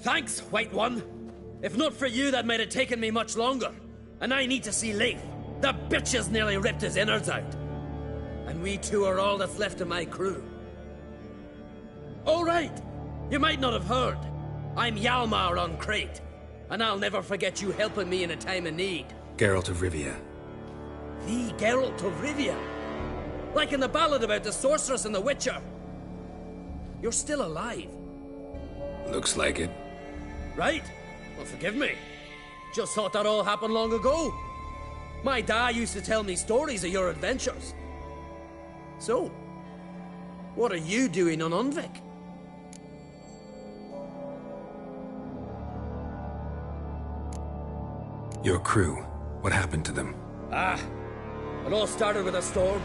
Thanks, White One. If not for you, that might have taken me much longer. And I need to see Leif. The bitch has nearly ripped his innards out. And we two are all that's left of my crew. All right. You might not have heard. I'm Hjalmar on Crete. And I'll never forget you helping me in a time of need. Geralt of Rivia. The Geralt of Rivia? Like in the ballad about the sorceress and the witcher. You're still alive. Looks like it. Right? Well, forgive me. Just thought that all happened long ago. My dad used to tell me stories of your adventures. So, what are you doing on Unvik? Your crew. What happened to them? It all started with a storm.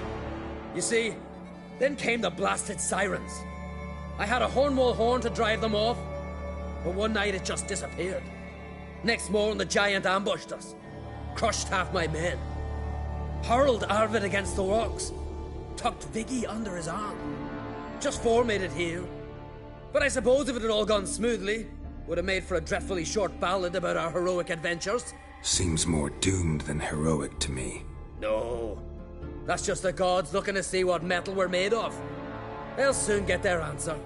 You see, then came the blasted sirens. I had a Hornwall horn to drive them off, but one night it just disappeared. Next morning the giant ambushed us, crushed half my men, hurled Arvid against the rocks, tucked Viggy under his arm. Just four made it here. But I suppose if it had all gone smoothly, would have made for a dreadfully short ballad about our heroic adventures. Seems more doomed than heroic to me. No. That's just the gods looking to see what metal we're made of. They'll soon get their answer.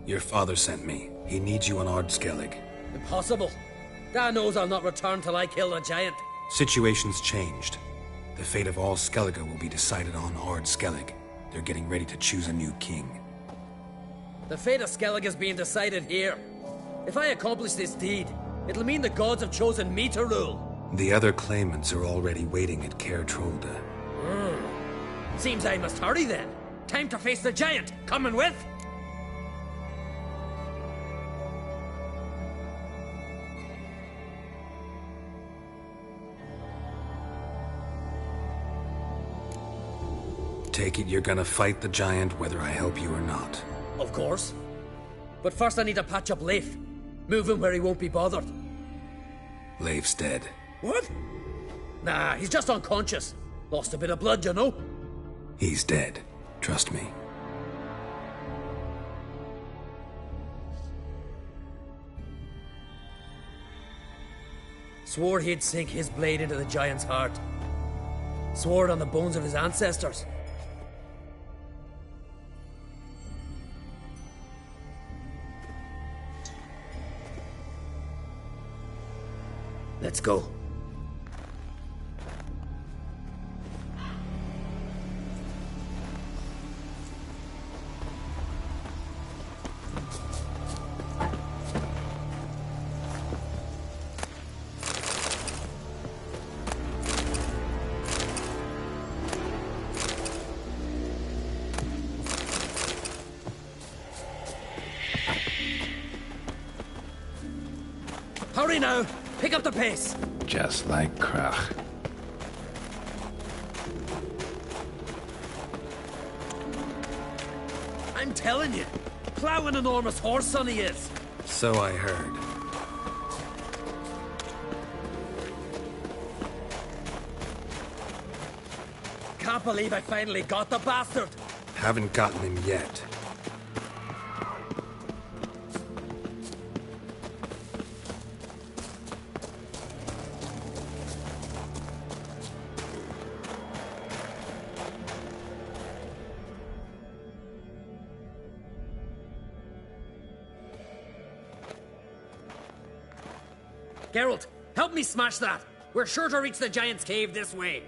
Your father sent me. He needs you on Ard Skellig. Impossible. Dad knows I'll not return till I kill the giant. Situation's changed. The fate of all Skellige will be decided on Ard Skellig. They're getting ready to choose a new king. The fate of Skellig is being decided here. If I accomplish this deed, it'll mean the gods have chosen me to rule. The other claimants are already waiting at Caer Trolda. Seems I must hurry then. Time to face the giant. Coming with? Take it you're gonna fight the giant whether I help you or not. Of course. But first I need to patch up Leif. Move him where he won't be bothered. Leif's dead. What? Nah, he's just unconscious. Lost a bit of blood, you know? He's dead. Trust me. Swore he'd sink his blade into the giant's heart. Swore it on the bones of his ancestors. Let's go. Hurry now! Pick up the pace. Just like Krach. I'm telling you, plow an enormous horse son he is. So I heard. Can't believe I finally got the bastard. Haven't gotten him yet. Geralt, help me smash that. We're sure to reach the Giant's Cave this way.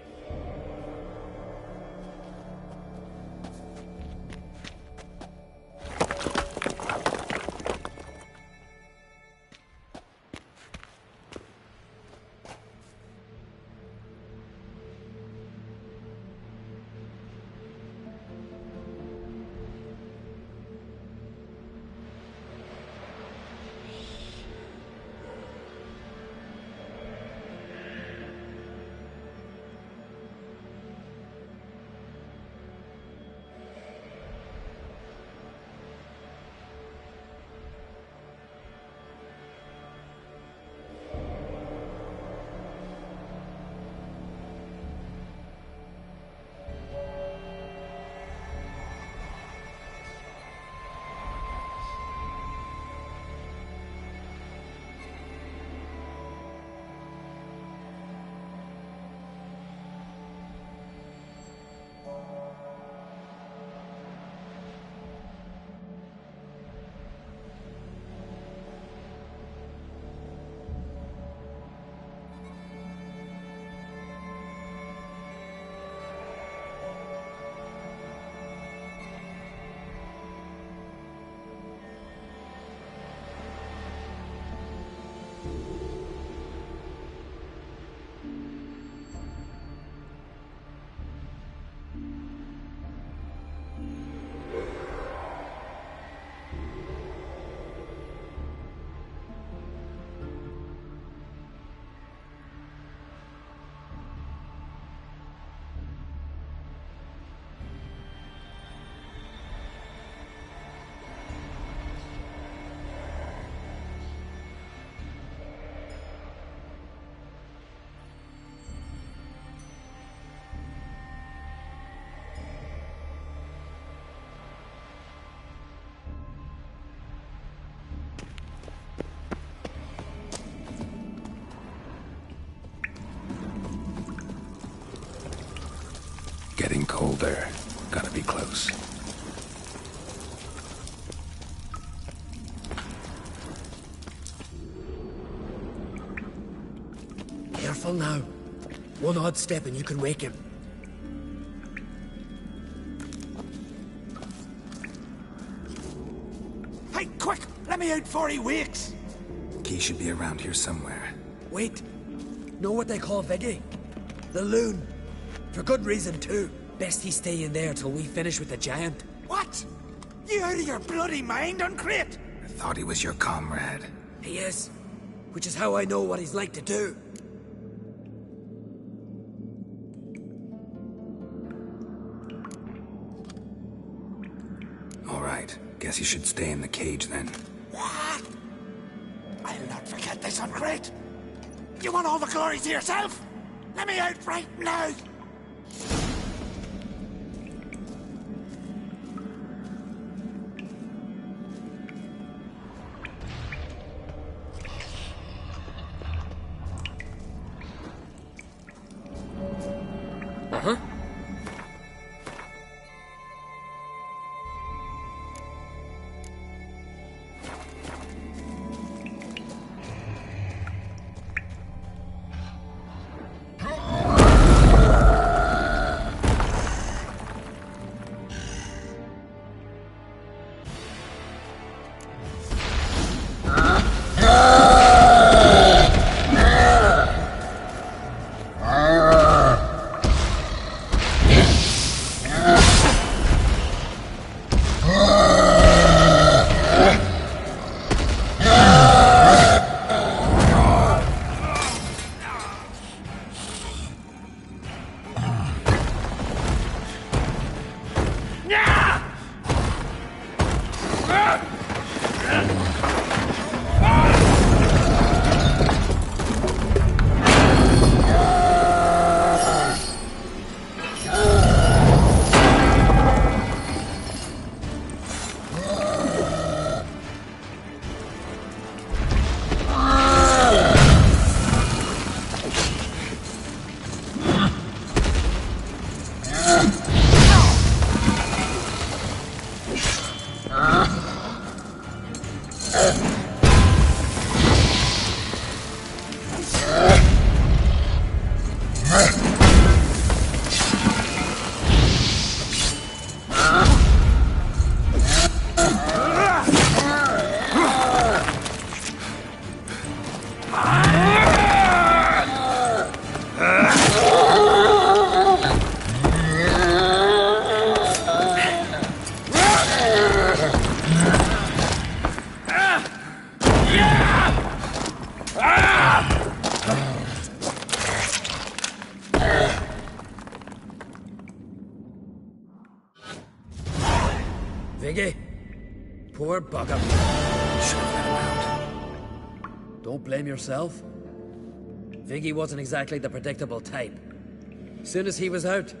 Getting colder. Gotta be close. Careful now. One odd step and you can wake him. Hey, quick! Let me out before he wakes! Key should be around here somewhere. Wait. Know what they call Viggy? The loon. For good reason, too. Best he stay in there till we finish with the giant. What? You out of your bloody mind, Uncrate? I thought he was your comrade. He is. Which is how I know what he's like to do. All right. Guess you should stay in the cage then. What? I'll not forget this, Uncrate. You want all the glory to yourself? Let me out right now! Uh-huh. Viggy? Poor bugger. Should have let him out. Don't blame yourself. Viggy wasn't exactly the predictable type. Soon as he was out,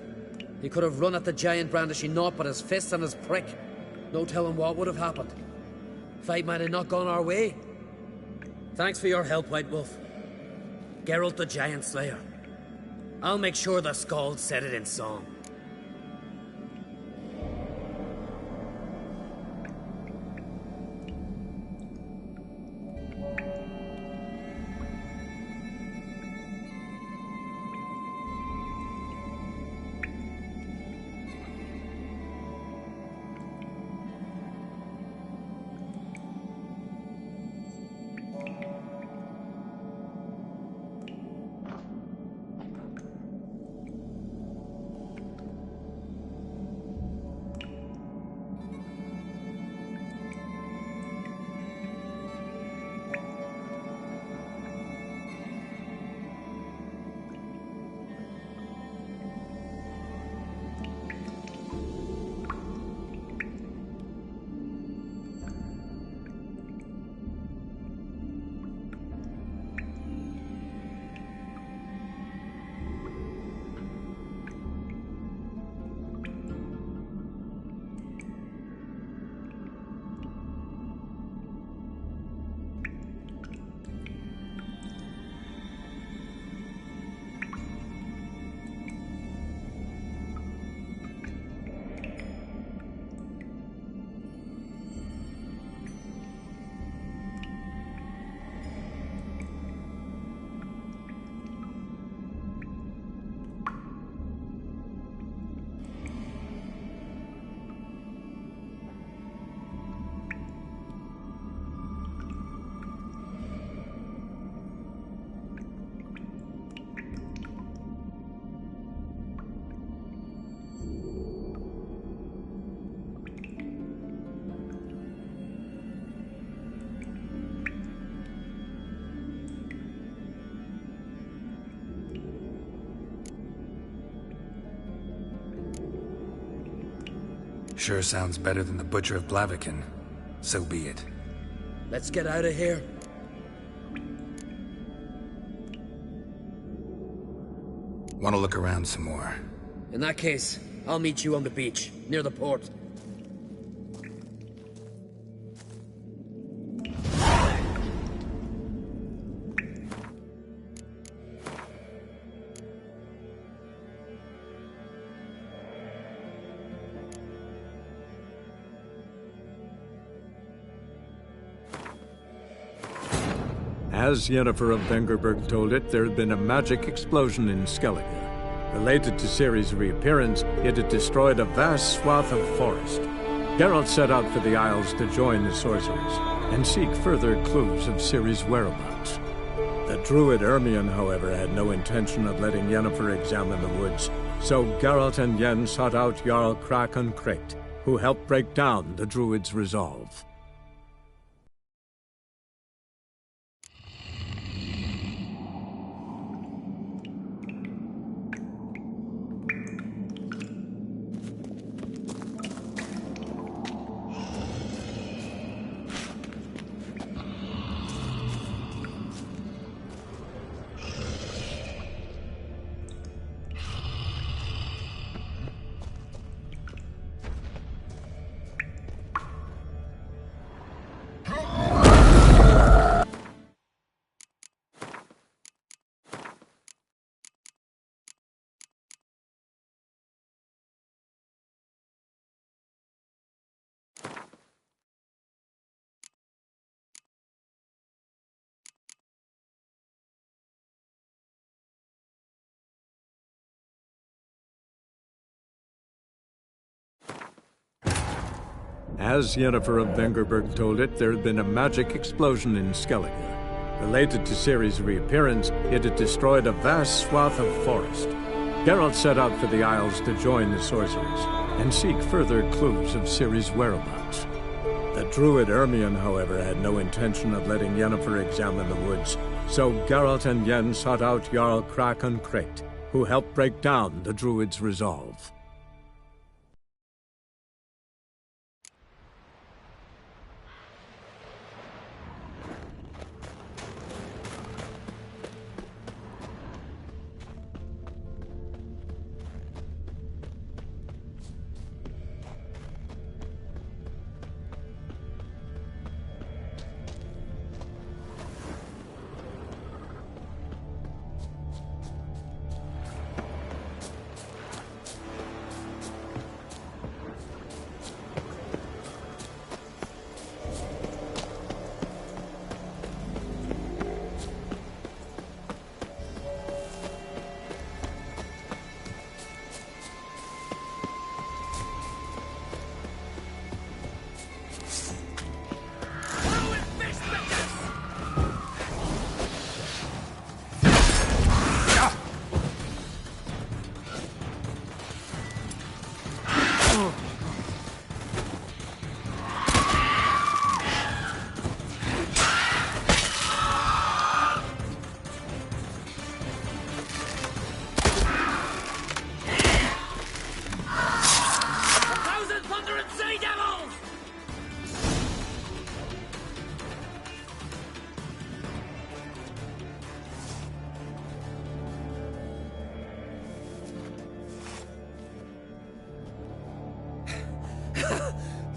he could have run at the giant brandishing naught but his fist and his prick. No telling what would have happened. Fight might have not gone our way. Thanks for your help, White Wolf. Geralt the Giant Slayer. I'll make sure the Skald said it in song. Sure sounds better than the Butcher of Blaviken. So be it. Let's get out of here. Want to look around some more? In that case, I'll meet you on the beach, near the port. As Yennefer of Vengerberg told it, there had been a magic explosion in Skellige. Related to Ciri's reappearance, it had destroyed a vast swath of forest. Geralt set out for the Isles to join the sorcerers, and seek further clues of Ciri's whereabouts. The druid Ermion, however, had no intention of letting Yennefer examine the woods, so Geralt and Yen sought out Jarl Krakon Krayt, who helped break down the druid's resolve. As Yennefer of Vengerberg told it, there had been a magic explosion in Skellige. Related to Ciri's reappearance, it had destroyed a vast swath of forest. Geralt set out for the Isles to join the sorcerers and seek further clues of Ciri's whereabouts. The druid Ermion, however, had no intention of letting Yennefer examine the woods, so Geralt and Yen sought out Jarl Krakon Krayt, who helped break down the druid's resolve.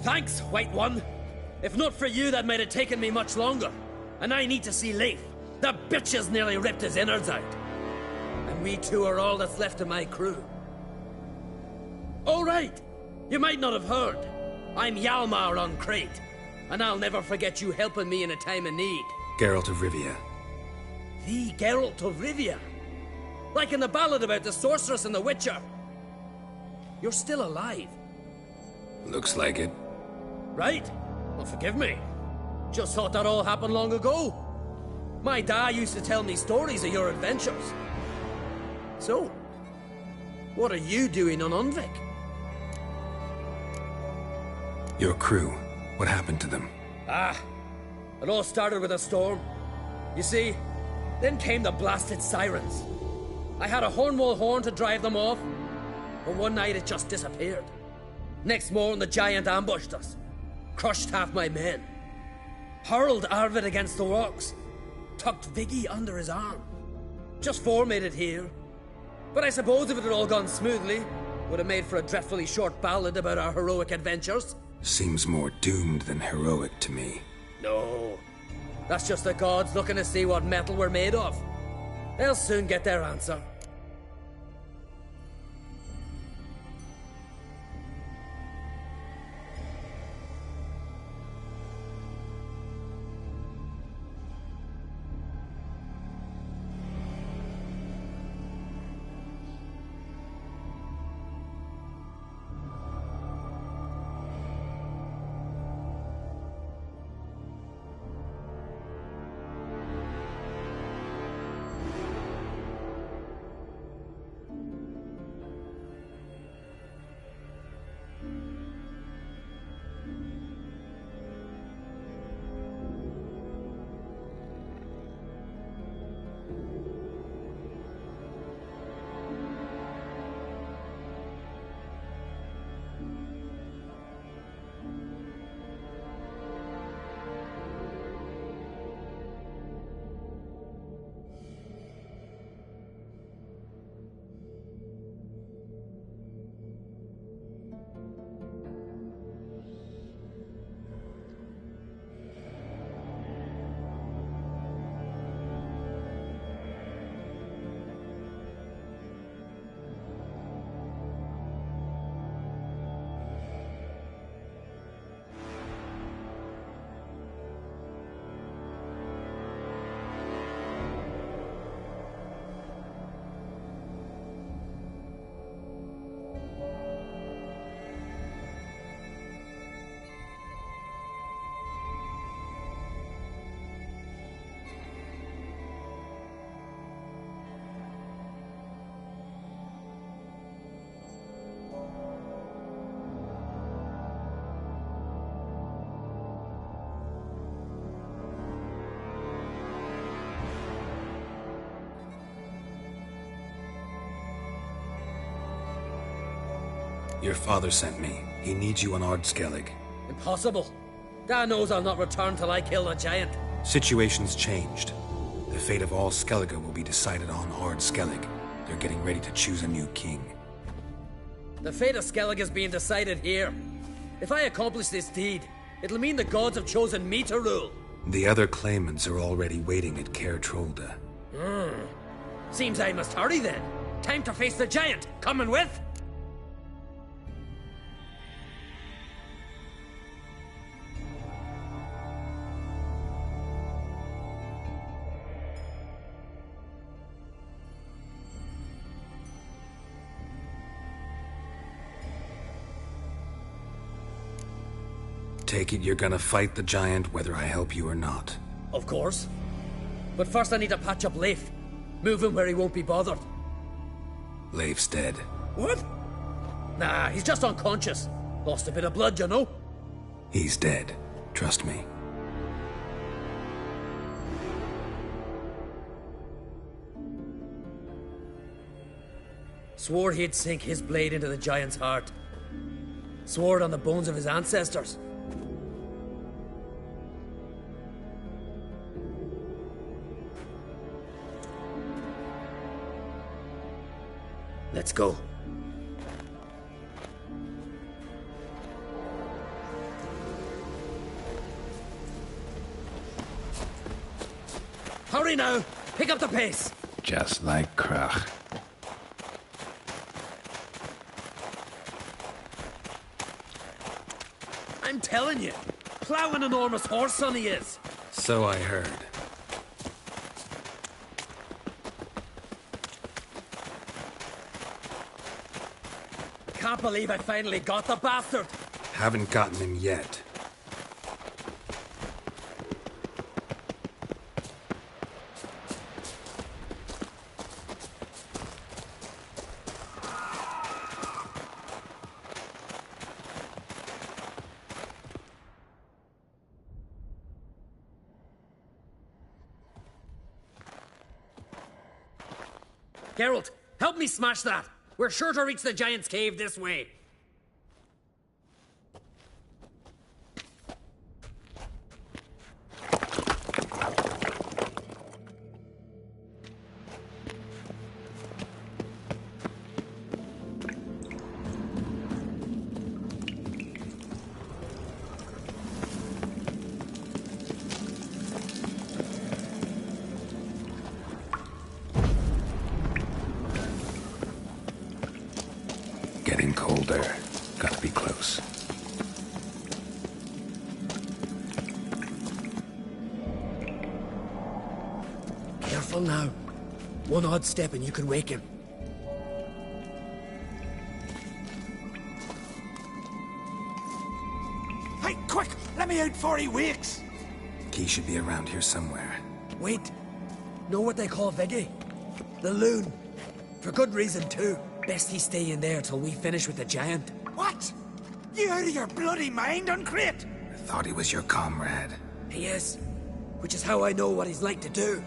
Thanks, White One. If not for you, that might have taken me much longer. And I need to see Leif. The bitch has nearly ripped his innards out. And we two are all that's left of my crew. Oh, right. You might not have heard. I'm Hjalmar on Krayt. And I'll never forget you helping me in a time of need. Geralt of Rivia. The Geralt of Rivia. Like in the ballad about the sorceress and the witcher. You're still alive. Looks like it. Right? Well, forgive me. Just thought that all happened long ago. My dad used to tell me stories of your adventures. So, what are you doing on Undvik? Your crew. What happened to them? It all started with a storm. You see, then came the blasted sirens. I had a Hornwall horn to drive them off, but one night it just disappeared. Next morning, the giant ambushed us, crushed half my men, hurled Arvid against the rocks, tucked Viggy under his arm. Just four made it here. But I suppose if it had all gone smoothly, would have made for a dreadfully short ballad about our heroic adventures. Seems more doomed than heroic to me. No, that's just the gods looking to see what metal we're made of. They'll soon get their answer. Your father sent me. He needs you on Ard Skellig. Impossible. Dad knows I'll not return till I kill the giant. Situation's changed. The fate of all Skellige will be decided on Ard Skellig. They're getting ready to choose a new king. The fate of Skellig is being decided here. If I accomplish this deed, it'll mean the gods have chosen me to rule. The other claimants are already waiting at Caer Trolda. Seems I must hurry then. Time to face the giant. Coming with? Take it you're gonna fight the giant whether I help you or not. Of course. But first I need to patch up Leif. Move him where he won't be bothered. Leif's dead. What? Nah, he's just unconscious. Lost a bit of blood, you know. He's dead. Trust me. Swore he'd sink his blade into the giant's heart. Swore it on the bones of his ancestors. Let's go. Hurry now! Pick up the pace! Just like Krach. I'm telling you, plow an enormous horse son he is. So I heard. Can't believe I finally got the bastard. Haven't gotten him yet. Geralt, help me smash that. We're sure to reach the giant's cave this way. Getting colder. Gotta be close. Careful now. One odd step and you can wake him. Hey, quick! Let me out before he wakes! Key should be around here somewhere. Wait. Know what they call Viggy? The loon. For good reason, too. Best he stay in there till we finish with the giant. What? You out of your bloody mind, Uncrate? I thought he was your comrade. He is. Which is how I know what he's like to do.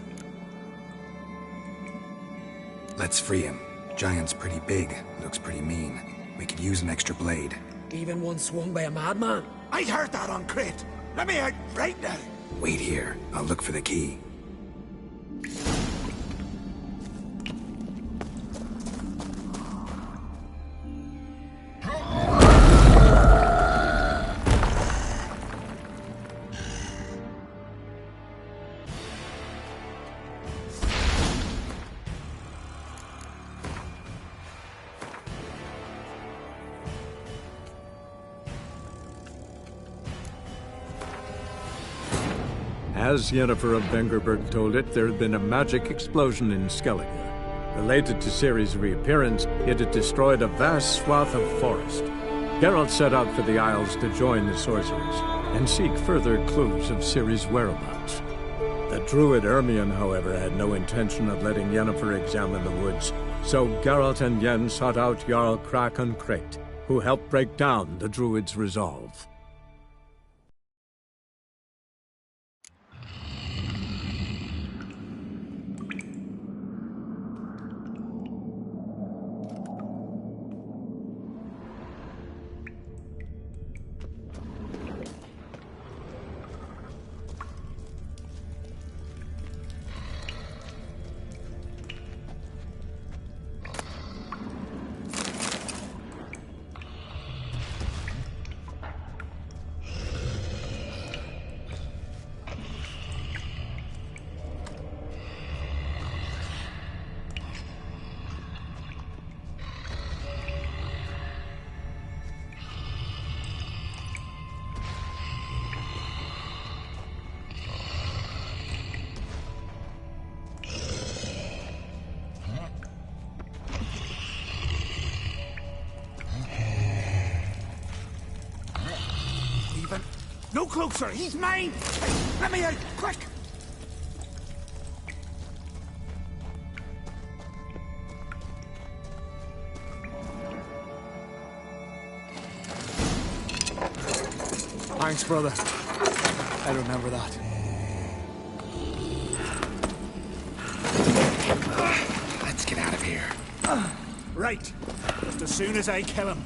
Let's free him. Giant's pretty big, looks pretty mean. We could use an extra blade. Even one swung by a madman. I heard that, Uncrate. Let me out right now. Wait here. I'll look for the key. As Yennefer of Vengerberg told it, there had been a magic explosion in Skellige. Related to Ciri's reappearance, it had destroyed a vast swath of forest. Geralt set out for the Isles to join the sorcerers and seek further clues of Ciri's whereabouts. The druid Ermion, however, had no intention of letting Yennefer examine the woods, so Geralt and Yen sought out Jarl Krakon Krate, who helped break down the druid's resolve. closer! He's mine! Hey, let me out! Quick! Thanks, brother. I remember that. Let's get out of here. Right. Just as soon as I kill him.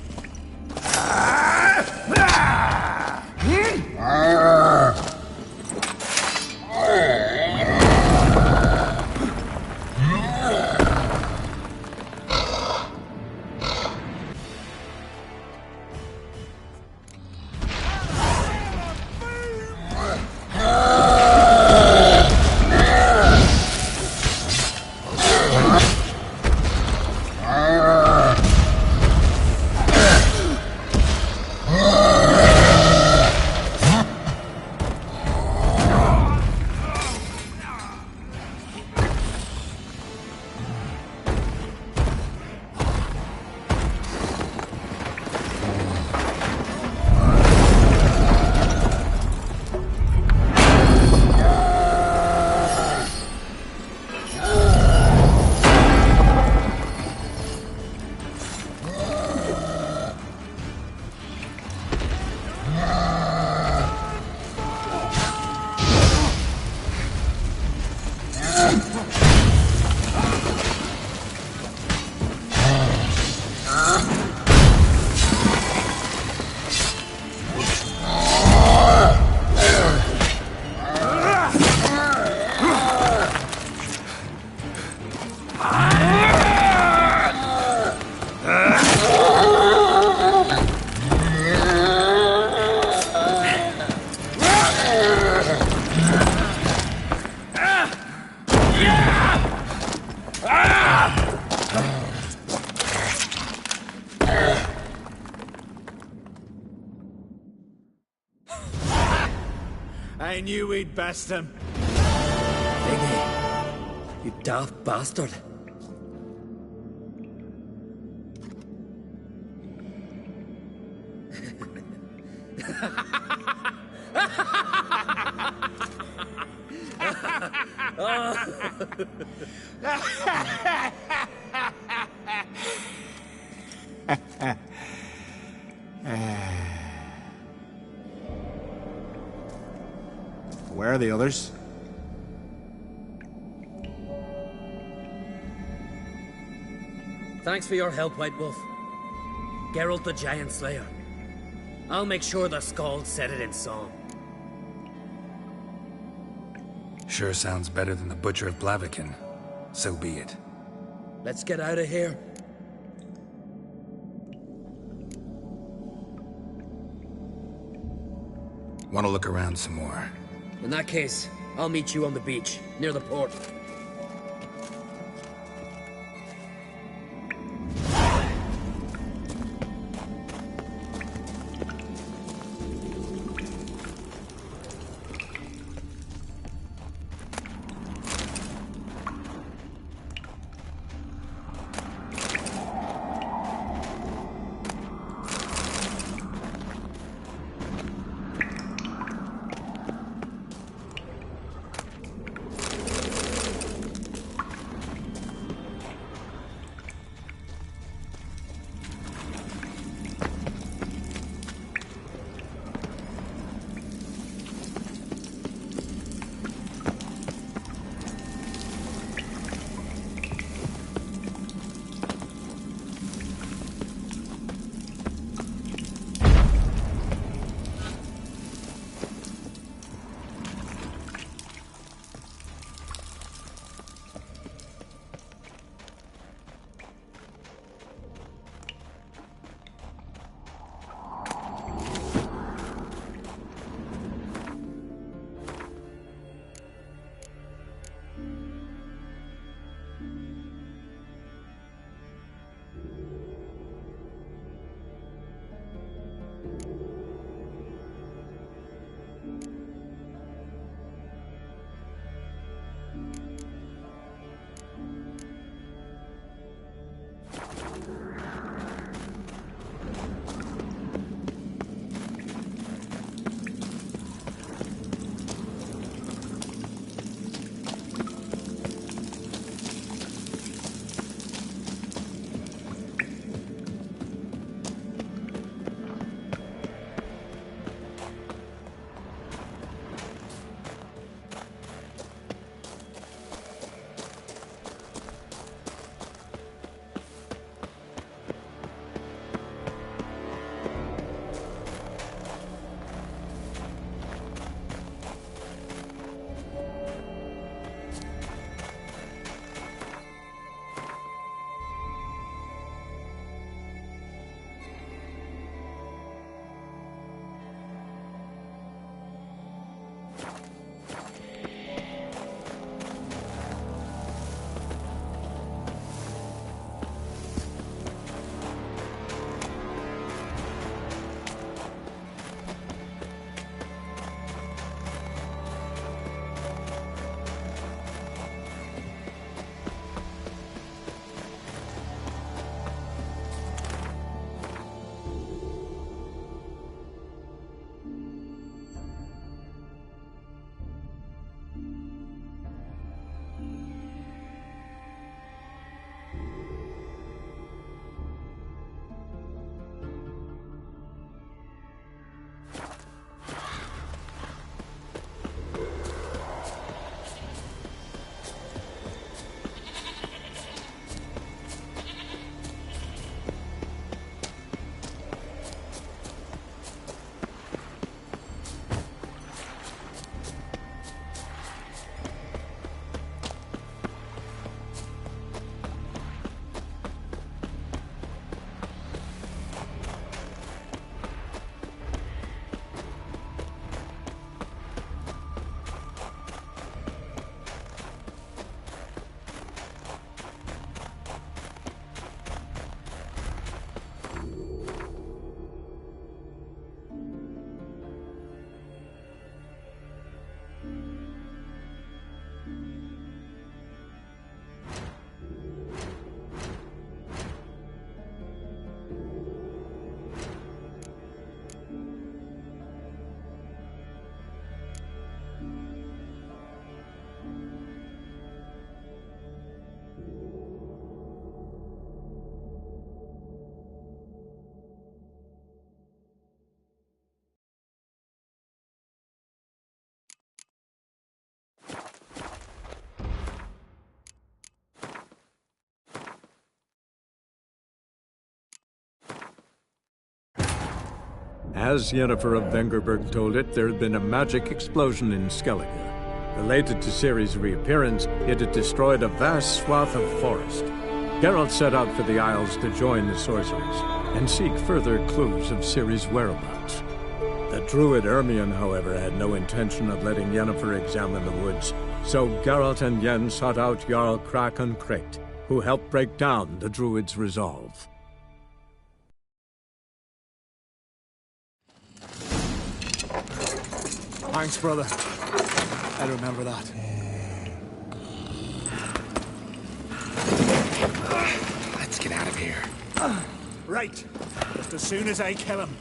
I knew we'd best him. Biggie, you daft bastard. Where are the others? Thanks for your help, White Wolf. Geralt the Giant Slayer. I'll make sure the Skald said it in song. Sure sounds better than the Butcher of Blaviken. So be it. Let's get out of here. Want to look around some more. In that case, I'll meet you on the beach, near the port. As Yennefer of Vengerberg told it, there had been a magic explosion in Skellige. Related to Ciri's reappearance, it had destroyed a vast swath of forest. Geralt set out for the Isles to join the sorcerers and seek further clues of Ciri's whereabouts. The druid Ermion, however, had no intention of letting Yennefer examine the woods, so Geralt and Yen sought out Jarl Krakon Krayt, who helped break down the druid's resolve. Thanks, brother. I remember that. Let's get out of here. Right. Just as soon as I kill him.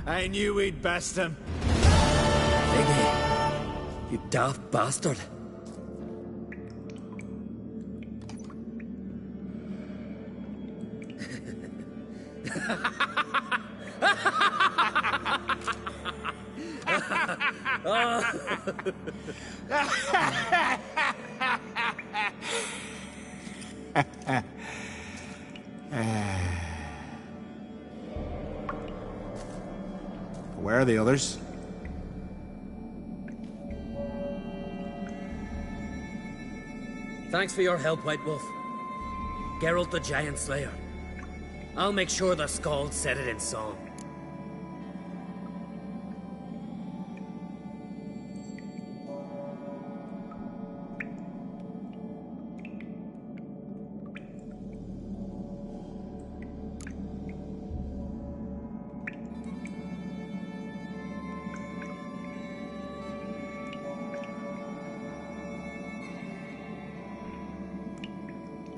I knew we'd best him. Iggy, you daft bastard. Where are the others? Thanks for your help, White Wolf. Geralt the Giant Slayer. I'll make sure the Skald said it in song.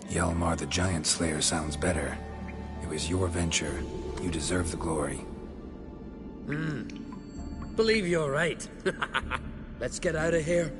Hjalmar the Giant Slayer sounds better. It was your venture. You deserve the glory. Believe you're right. Let's get out of here.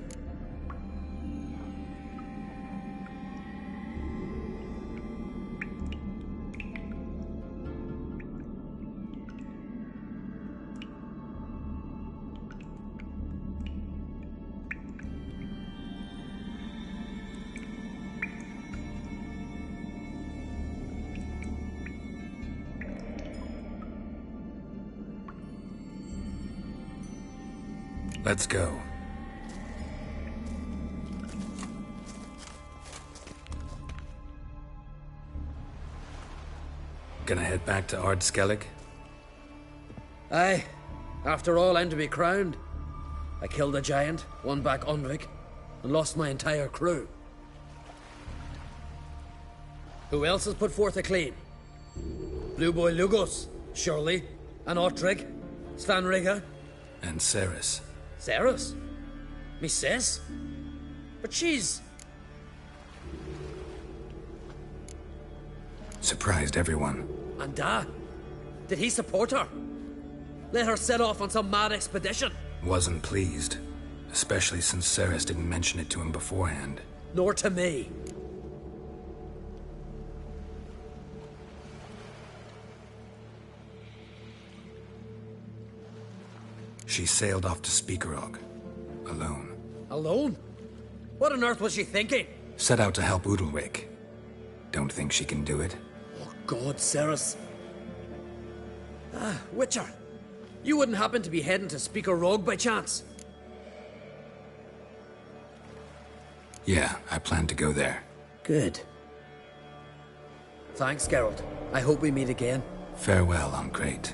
Let's go. Gonna head back to Ard Skellig? Aye. After all, I'm to be crowned. I killed a giant, won back Unvik, and lost my entire crew. Who else has put forth a claim? Blue Boy Lugos, surely, and Ottrig, Svanrigga. And Ceres. Ceres? Me sis? But she's... Surprised everyone. And Dad? Did he support her? Let her set off on some mad expedition? Wasn't pleased. Especially since Ceres didn't mention it to him beforehand. Nor to me. She sailed off to Speakerog. Alone. Alone? What on earth was she thinking? Set out to help Udalwick. Don't think she can do it? Oh God, Ceres. Witcher. You wouldn't happen to be heading to Speaker Rogue by chance? Yeah, I plan to go there. Good. Thanks, Geralt. I hope we meet again. Farewell, Uncrate.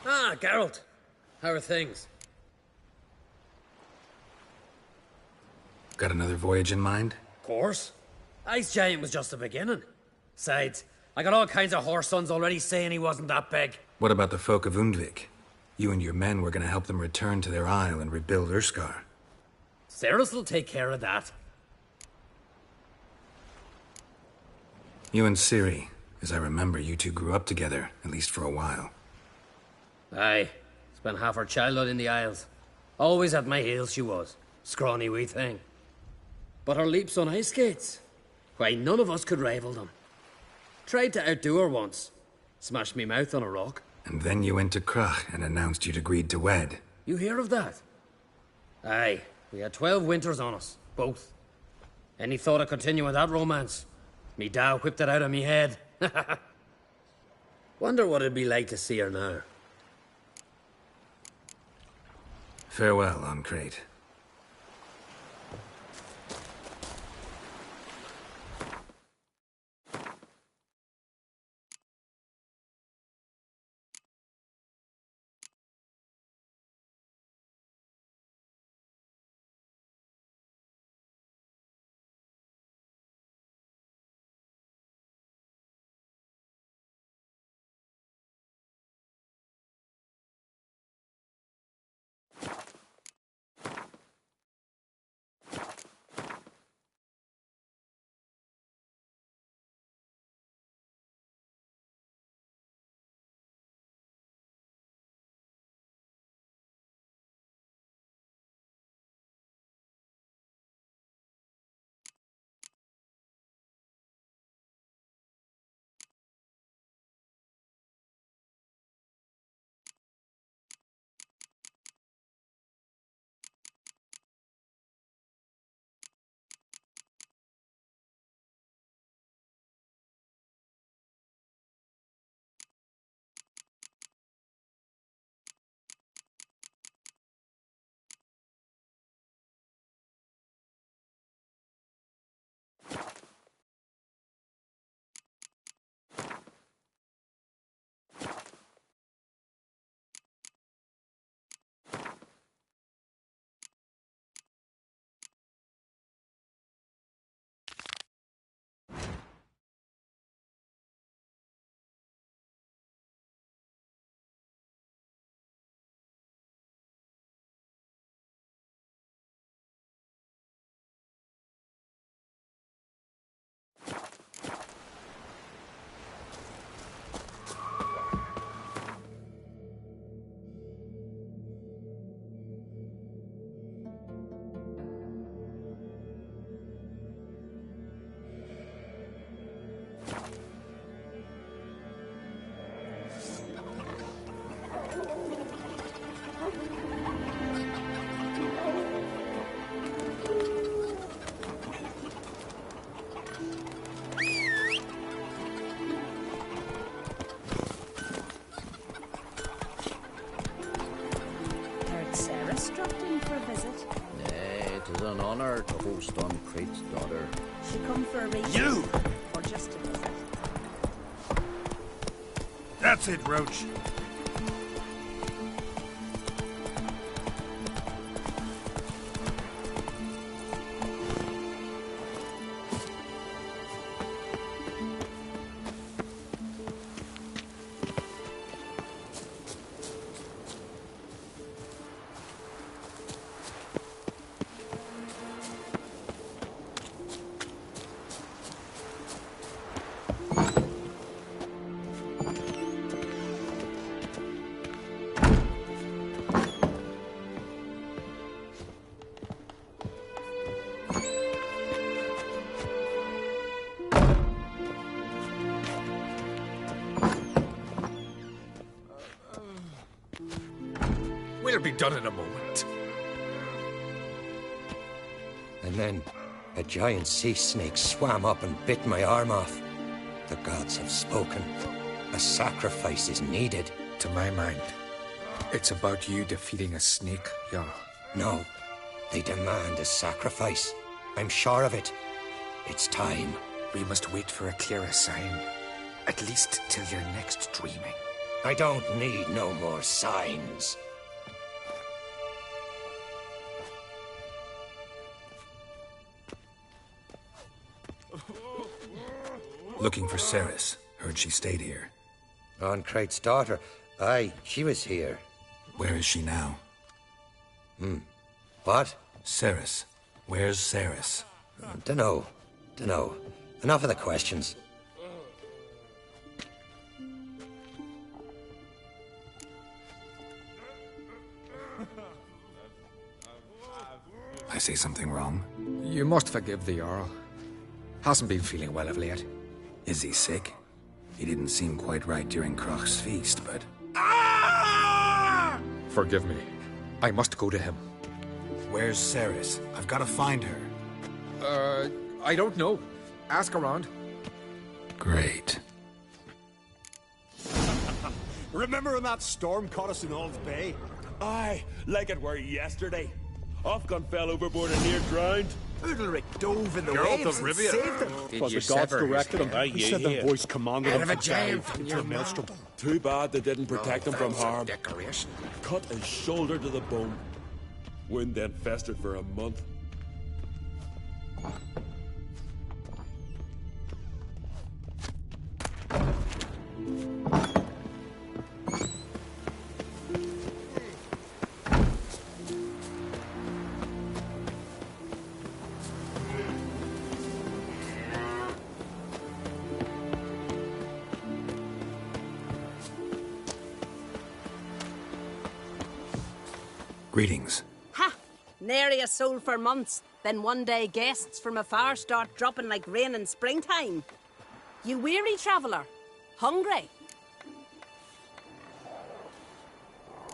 Ah, Geralt. How are things? Got another voyage in mind? Of course. Ice Giant was just the beginning. Besides, I got all kinds of horse sons already saying he wasn't that big. What about the folk of Undvik? You and your men were gonna help them return to their isle and rebuild Urskar. Ceres will take care of that. You and Ciri, as I remember, you two grew up together, at least for a while. Aye. Spent half her childhood in the Isles. Always at my heels she was. Scrawny wee thing. But her leaps on ice skates? Why, none of us could rival them. Tried to outdo her once. Smashed me mouth on a rock. And then you went to Krach and announced you'd agreed to wed. You hear of that? Aye. We had 12 winters on us. Both. Any thought of continuing that romance? Me Dow whipped it out of me head. Wonder what it'd be like to see her now. Farewell, Uncrate. on Crate's daughter. She come for a reason. You! Or just to visit. That's it, Roach. We'll be done in a moment. And then a giant sea snake swam up and bit my arm off. The gods have spoken. A sacrifice is needed. To my mind, it's about you defeating a snake, Jarl. No, they demand a sacrifice. I'm sure of it. It's time. We must wait for a clearer sign. At least till your next dreaming. I don't need no more signs. Looking for Ceres. Heard she stayed here. On Crate's daughter. Aye, she was here. Where is she now? What? Ceres. Where's Ceres? Dunno. Enough of the questions. I say something wrong? You must forgive the Jarl. Hasn't been feeling well of late. Is he sick? He didn't seem quite right during Kroch's feast, but... Forgive me. I must go to him. Where's Ceres? I've got to find her. I don't know. Ask around. Great. Remember when that storm caught us in Ald's Bay? Aye, like it were yesterday. Ofcon fell overboard and near drowned. Udalric dove in the Geralt waves of and Rivia. saved them. Well, the gods directed him. He said the voice commanded him Out of a to jam dive from into your a maelstrom. Too bad they didn't protect him from harm. Decoration. Cut his shoulder to the bone. Wound then festered for a month. Greetings. Ha! Nary a soul for months. Then one day guests from afar start dropping like rain in springtime. You weary traveller? Hungry?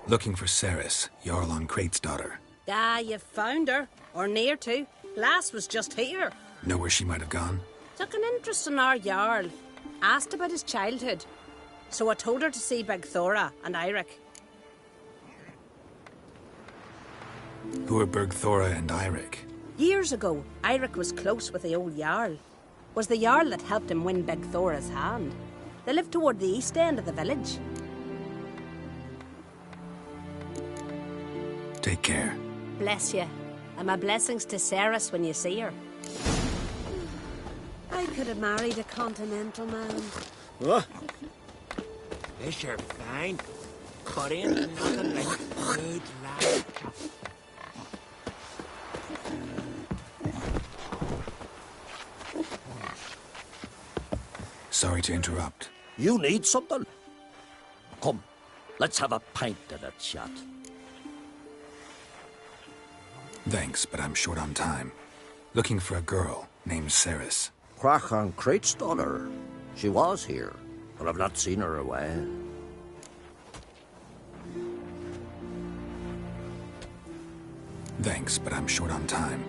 Looking for Ceres, Jarl on Crate's daughter. Ah, you've found her. Or near to. Lass was just here. Know where she might have gone? Took an interest in our Jarl. Asked about his childhood. So I told her to see Big Thora and Eirik. Who are Bergthora and Eirik? Years ago, Eirik was close with the old Jarl. Was the Jarl that helped him win Big Thora's hand. They lived toward the east end of the village. Take care. Bless you. And my blessings to Ceres when you see her. I could have married a continental man. What? This you're fine. But ain't nothing like a good lad. Sorry to interrupt. You need something? Come, let's have a pint and a chat. Thanks, but I'm short on time. Looking for a girl named Ceres. Crachan Crate's daughter. She was here, but I've not seen her away. Thanks, but I'm short on time.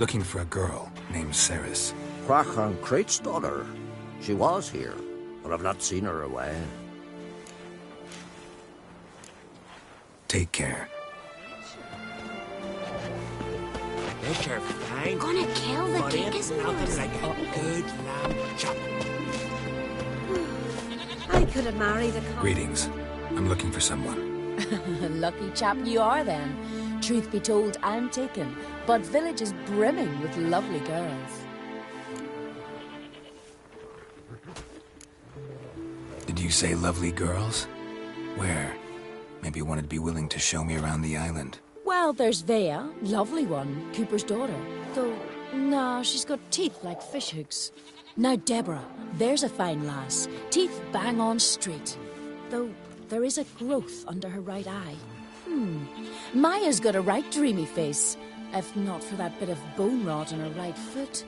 Looking for a girl named Ceres. Crachan Crate's daughter. She was here, but I've not seen her away. Take care. This you're fine. fine. Gonna kill the But ain't kick, isn't nothing it? like a good lamb chop. I could have married a Greetings. I'm looking for someone. Lucky chap you are, then. Truth be told, I'm taken, but village is brimming with lovely girls. Did you say lovely girls? Where? Maybe one would be willing to show me around the island. Well, there's Vea, lovely one, Cooper's daughter. Though, nah, she's got teeth like fishhooks. Now, Deborah, there's a fine lass. Teeth bang on straight. Though, there is a growth under her right eye. Maya's got a right dreamy face, if not for that bit of bone rot in her right foot.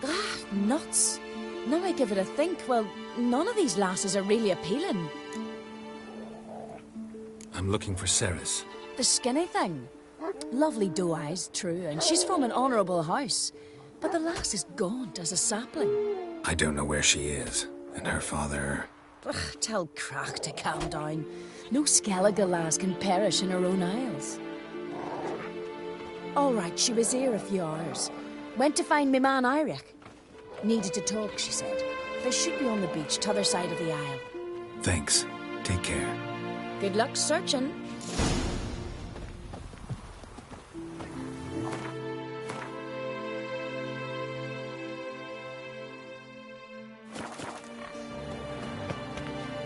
Ah, nuts. Now I give it a think, well, none of these lasses are really appealing. I'm looking for Ceres. The skinny thing. Lovely doe eyes, true, and she's from an honourable house. But the lass is gaunt as a sapling. I don't know where she is, and her father... Ugh, tell Crack to calm down. No Skellige lass can perish in her own isles. All right, she was here a few hours. Went to find me man Iric. Needed to talk, she said. They should be on the beach, t'other side of the isle. Thanks. Take care. Good luck searching.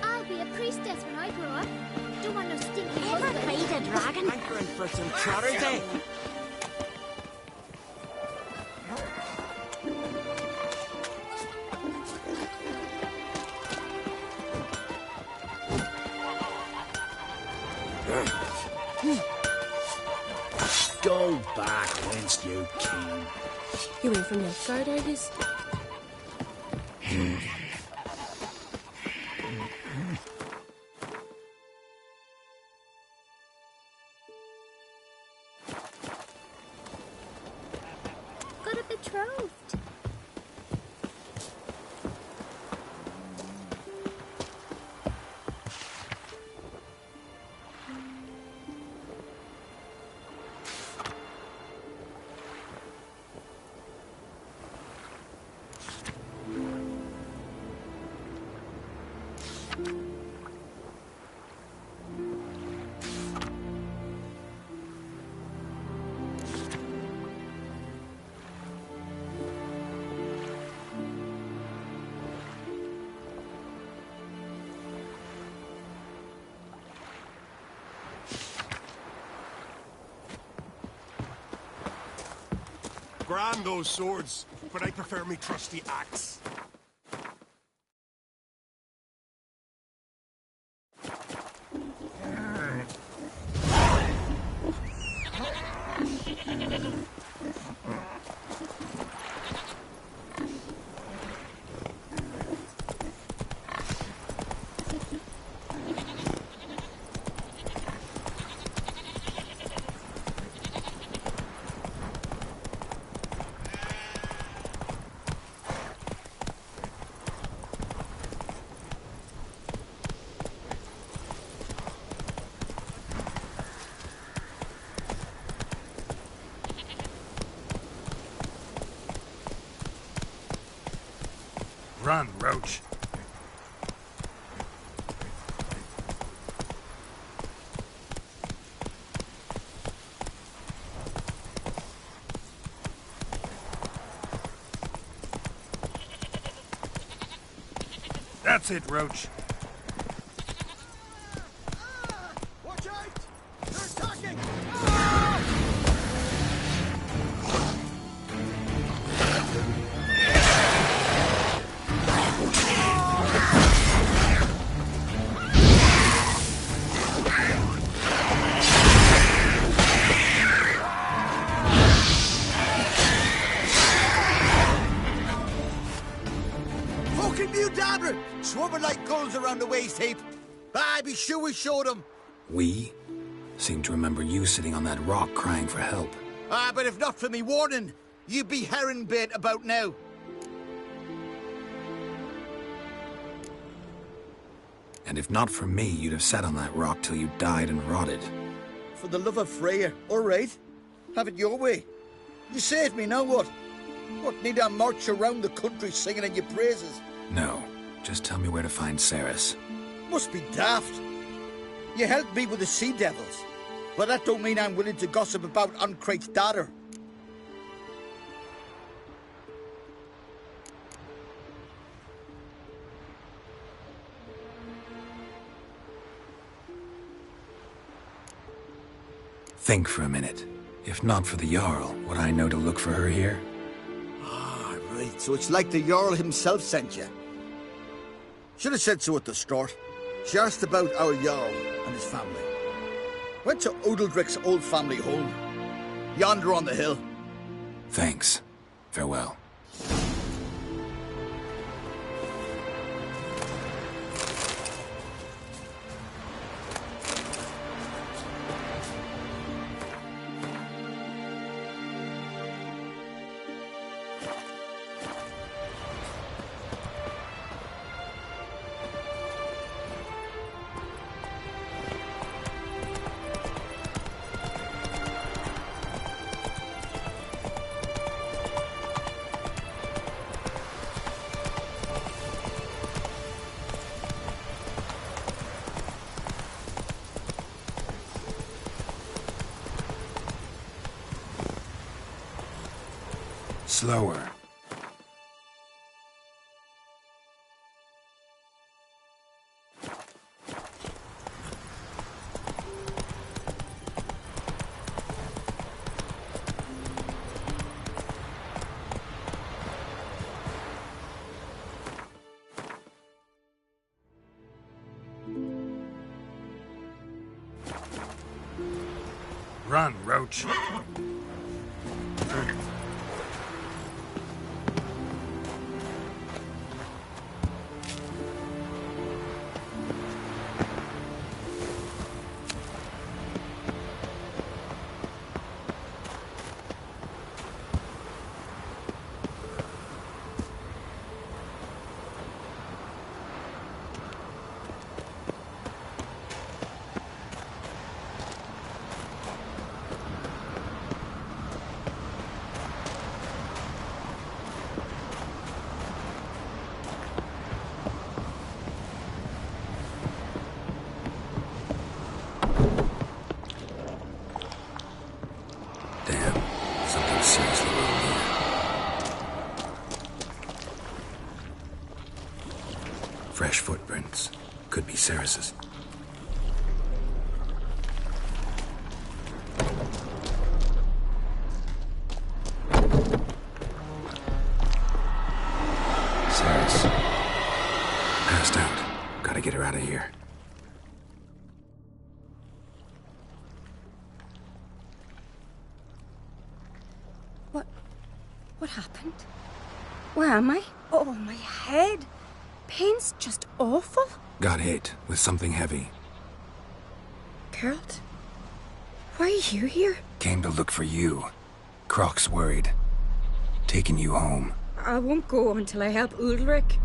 I'll be a priestess when I grow up. Don't want no stinky Ever husband. played a dragon? Hankering for some trotters, eh? Go back whence you came. You went from Nilfgaard, are you? Got a betrothed. Grand those swords, but I prefer me trusty axe. Run, Roach. That's it, Roach. Watch out! They're attacking! Fucking mute dabber! Swarming like gulls around the waste heap. I be sure we showed them. We? Seem to remember you sitting on that rock crying for help. But if not for me warning, you'd be herring bait about now. And if not for me, you'd have sat on that rock till you died and rotted. For the love of Freya, all right. Have it your way. You saved me, now what? What, need I march around the country singing in your praises? No. Just tell me where to find Ceres. Must be daft. You helped me with the Sea Devils, but that don't mean I'm willing to gossip about Uncrate's daughter. Think for a minute. If not for the Jarl, would I know to look for her here? Ah, right. So it's like the Jarl himself sent you. Should have said so at the start. She asked about our Jarl and his family. Went to Udaldric's old family home. Yonder on the hill. Thanks. Farewell. Slower. Run, Roach. Fresh footprints. Could be Ceres's. Ceres. Passed out. Gotta get her out of here. What happened? Where am I? Oh, my head. Pain's just awful. Got hit with something heavy. Geralt? Why are you here? Came to look for you. Croc's worried. Taking you home. I won't go until I help Udalric.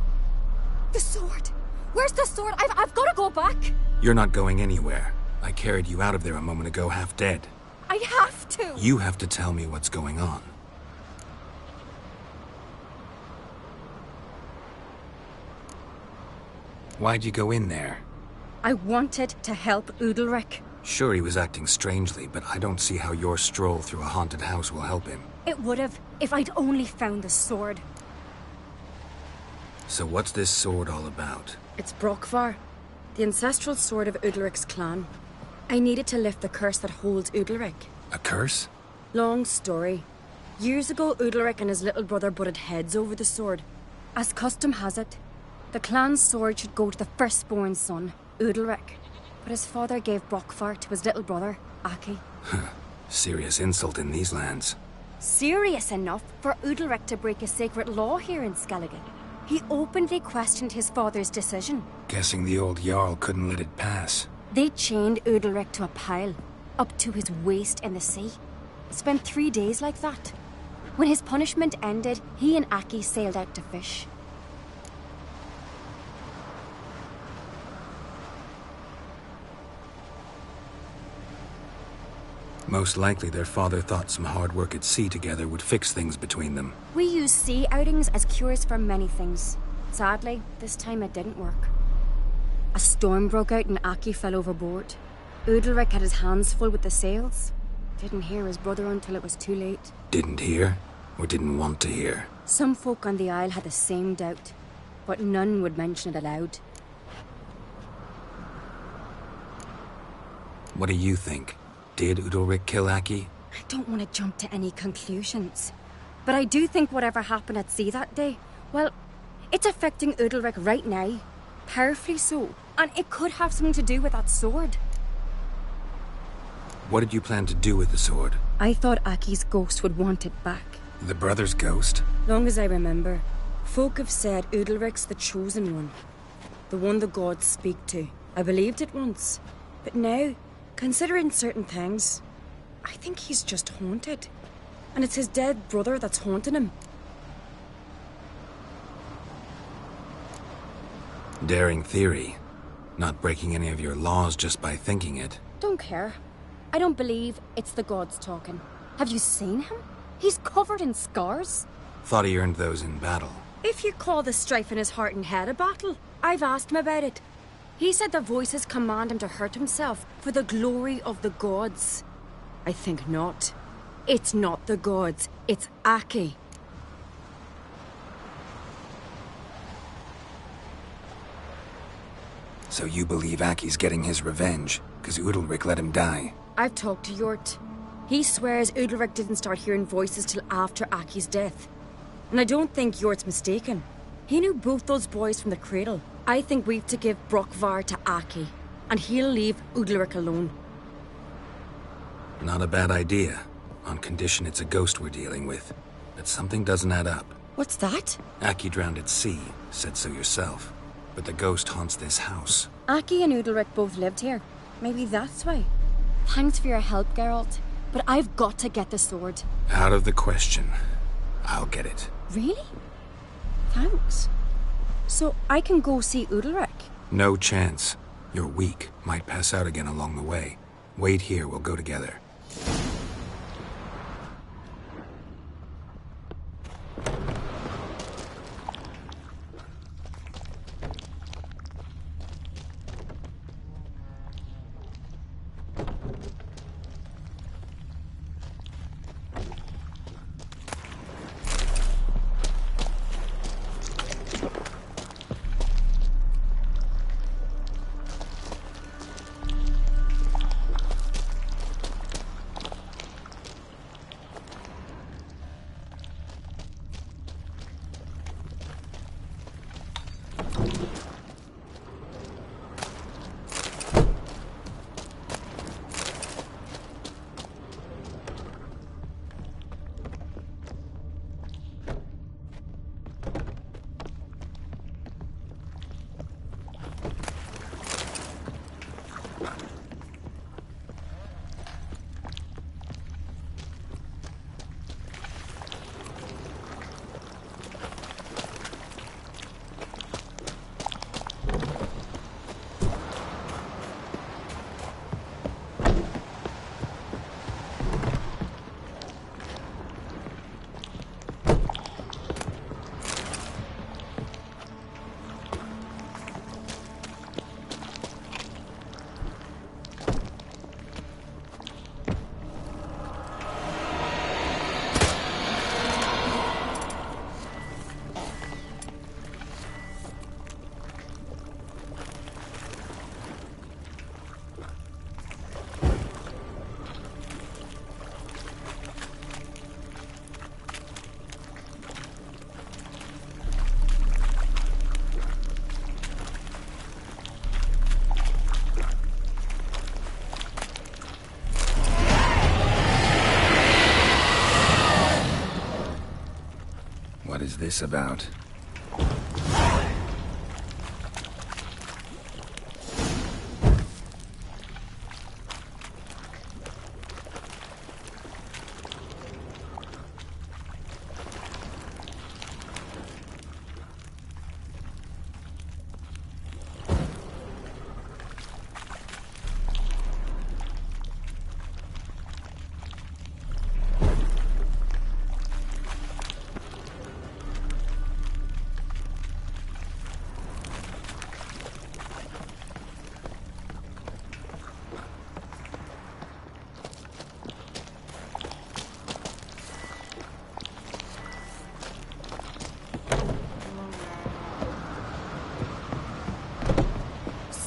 The sword! Where's the sword? I've got to go back! You're not going anywhere. I carried you out of there a moment ago half dead. I have to! You have to tell me what's going on. Why'd you go in there? I wanted to help Udalric. Sure, he was acting strangely, but I don't see how your stroll through a haunted house will help him. It would have, if I'd only found the sword. So what's this sword all about? It's Brokvar, the ancestral sword of Udalric's clan. I needed to lift the curse that holds Udalric. A curse? Long story. Years ago, Udalric and his little brother butted heads over the sword. As custom has it, the clan's sword should go to the firstborn son, Udalric. But his father gave Brokvar to his little brother, Aki. Serious insult in these lands. Serious enough for Udalric to break a sacred law here in Skellige. He openly questioned his father's decision. Guessing the old Jarl couldn't let it pass. They chained Udalric to a pile, up to his waist in the sea. Spent 3 days like that. When his punishment ended, he and Aki sailed out to fish. Most likely their father thought some hard work at sea together would fix things between them. We use sea outings as cures for many things. Sadly, this time it didn't work. A storm broke out and Aki fell overboard. Udalric had his hands full with the sails. Didn't hear his brother until it was too late. Didn't hear? Or didn't want to hear? Some folk on the Isle had the same doubt, but none would mention it aloud. What do you think? Did Udalric kill Aki? I don't want to jump to any conclusions, but I do think whatever happened at sea that day, well, it's affecting Udalric right now. Powerfully so. And it could have something to do with that sword. What did you plan to do with the sword? I thought Aki's ghost would want it back. The brother's ghost? Long as I remember, folk have said Udalric's the chosen one. The one the gods speak to. I believed it once. But now, considering certain things, I think he's just haunted. And it's his dead brother that's haunting him. Daring theory. Not breaking any of your laws just by thinking it. Don't care. I don't believe it's the gods talking. Have you seen him? He's covered in scars. Thought he earned those in battle. If you call the strife in his heart and head a battle, I've asked him about it. He said the voices command him to hurt himself for the glory of the gods. I think not. It's not the gods, it's Aki. So you believe Aki's getting his revenge, because Udalric let him die? I've talked to Yort. He swears Udalric didn't start hearing voices till after Aki's death. And I don't think Yort's mistaken. He knew both those boys from the cradle. I think we've to give Brokvar to Aki, and he'll leave Udalric alone. Not a bad idea, on condition it's a ghost we're dealing with. But something doesn't add up. What's that? Aki drowned at sea, said so yourself. But the ghost haunts this house. Aki and Udalric both lived here. Maybe that's why. Thanks for your help, Geralt. But I've got to get the sword. Out of the question. I'll get it. Really? Thanks. So I can go see Udalric? No chance. You're weak. Might pass out again along the way. Wait here, we'll go together. What is this about?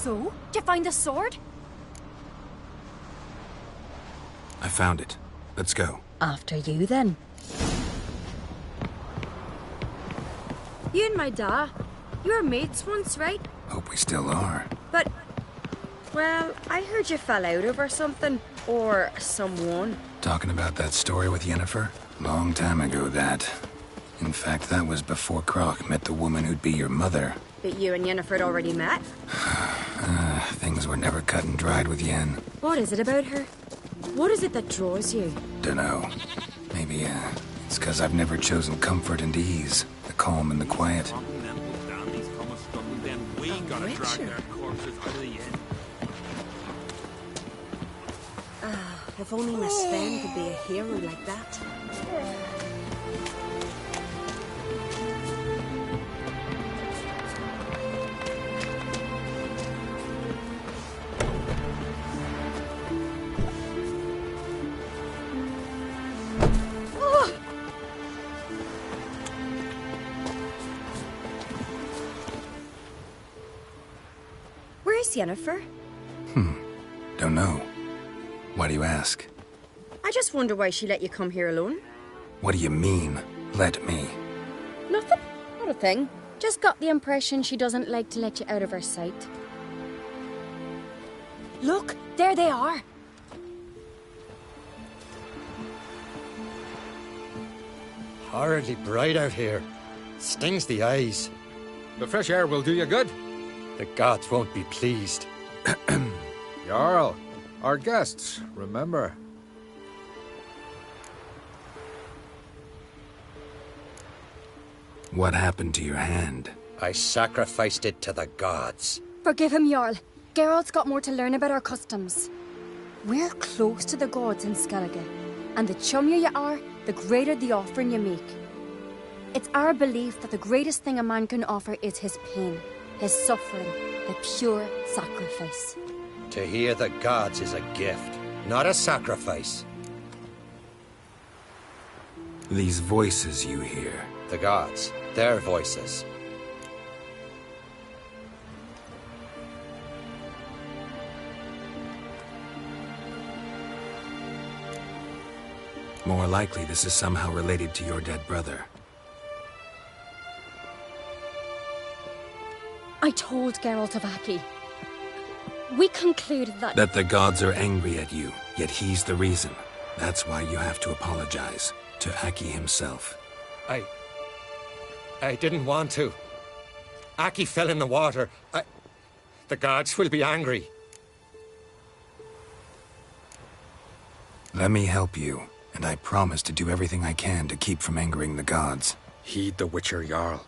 So? Did you find the sword? I found it. Let's go. After you, then. You and my da, you were mates once, right? Hope we still are. But, well, I heard you fell out over something. Or someone. Talking about that story with Yennefer? Long time ago, that. In fact, that was before Croc met the woman who'd be your mother. But you and Yennefer had already met? Things were never cut and dried with Yen. What is it about her? What is it that draws you? Dunno. Maybe, it's because I've never chosen comfort and ease. The calm and the quiet. If only Miss Sven could be a hero like that. Where's Yennefer? Don't know. Why do you ask? I just wonder why she let you come here alone. What do you mean, let me? Nothing. Not a thing. Just got the impression she doesn't like to let you out of her sight. Look, there they are. Horridly bright out here. Stings the eyes. The fresh air will do you good. The gods won't be pleased. Jarl, our guests, remember. What happened to your hand? I sacrificed it to the gods. Forgive him, Jarl. Geralt's got more to learn about our customs. We're close to the gods in Skellige, and the chummier you are, the greater the offering you make. It's our belief that the greatest thing a man can offer is his pain, his suffering, the pure sacrifice. To hear the gods is a gift, not a sacrifice. These voices you hear. The gods, their voices. More likely this is somehow related to your dead brother. I told Geralt of Aki. We concluded that... That the gods are angry at you, yet he's the reason. That's why you have to apologize. To Aki himself. I didn't want to. Aki fell in the water. The gods will be angry. Let me help you, and I promise to do everything I can to keep from angering the gods. Heed the Witcher Jarl.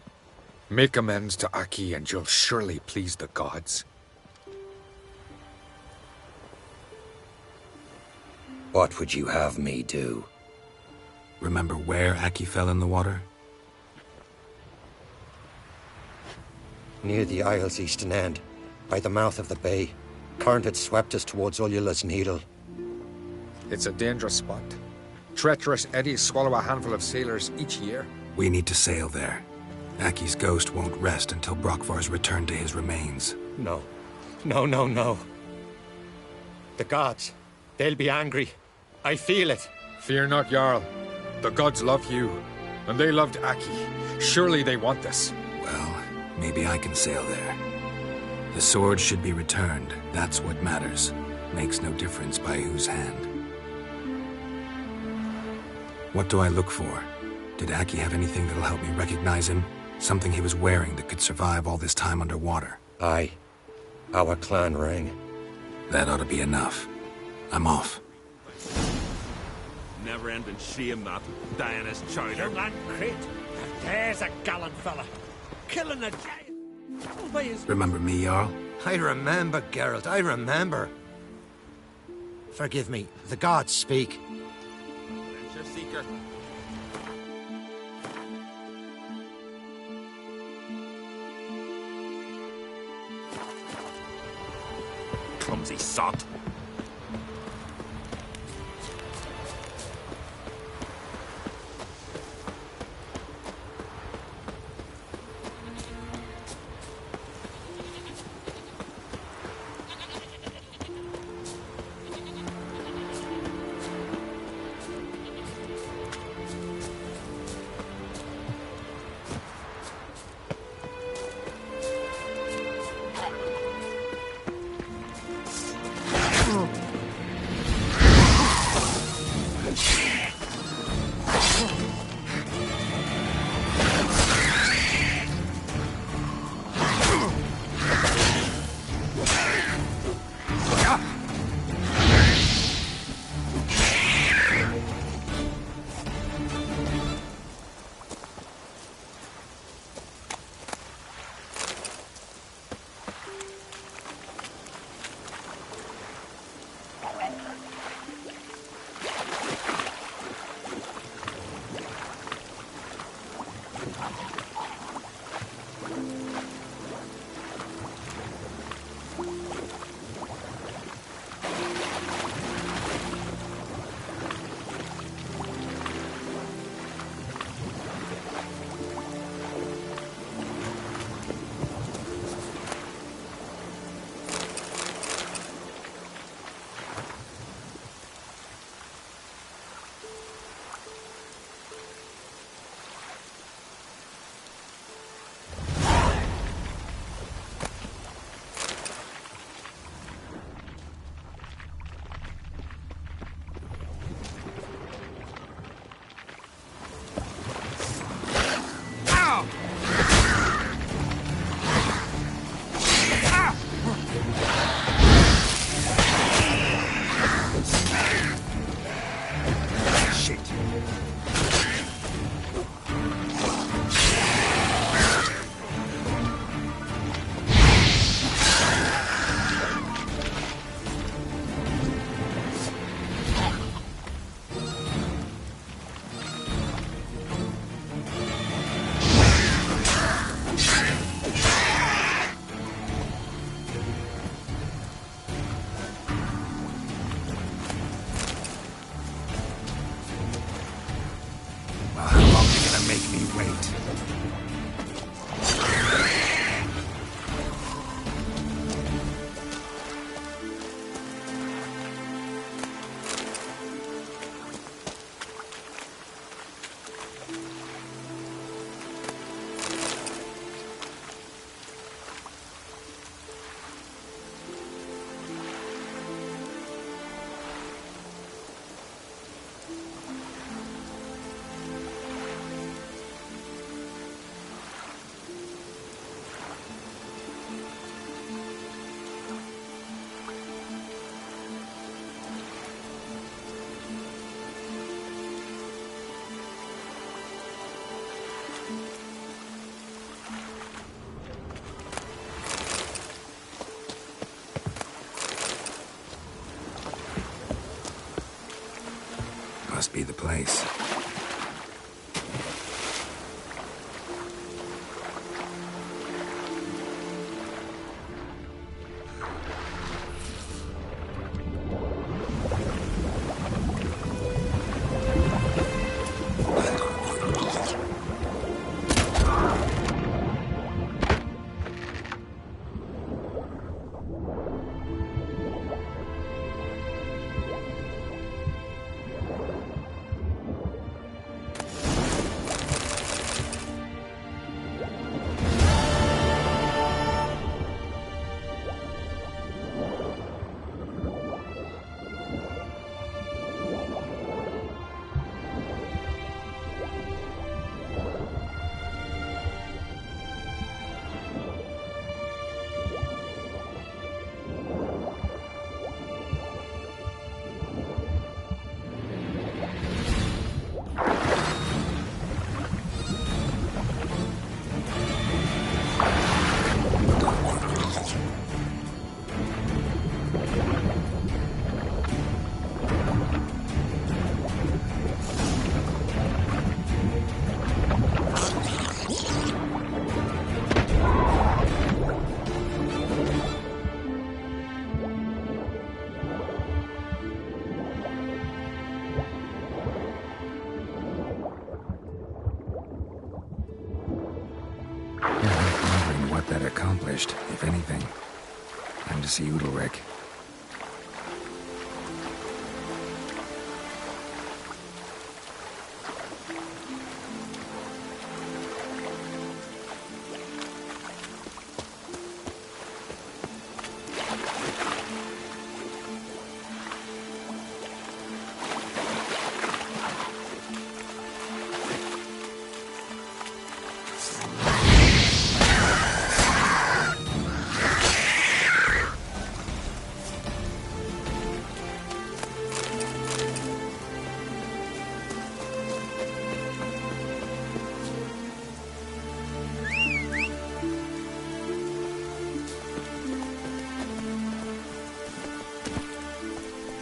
Make amends to Aki and you'll surely please the gods. What would you have me do? Remember where Aki fell in the water? Near the Isle's eastern end, by the mouth of the bay. Current had swept us towards Ullula's Needle. It's a dangerous spot. Treacherous eddies swallow a handful of sailors each year. We need to sail there. Aki's ghost won't rest until Brokvar's returned to his remains. No. No. The gods, they'll be angry. I feel it. Fear not, Jarl. The gods love you, and they loved Aki. Surely they want this. Well, maybe I can sail there. The sword should be returned. That's what matters. Makes no difference by whose hand. What do I look for? Did Aki have anything that'll help me recognize him? Something he was wearing that could survive all this time underwater? Aye. Our clan ring. That ought to be enough. I'm off. Never-ending shame, that. Dying as chowder. Young lad, Crete. There's a gallant fella. Killing a giant. Remember me, Jarl? I remember, Geralt, I remember. Forgive me, the gods speak. Adventure seeker. Clumsy sot. must be the place. That accomplished, if anything. Time to see Udalric.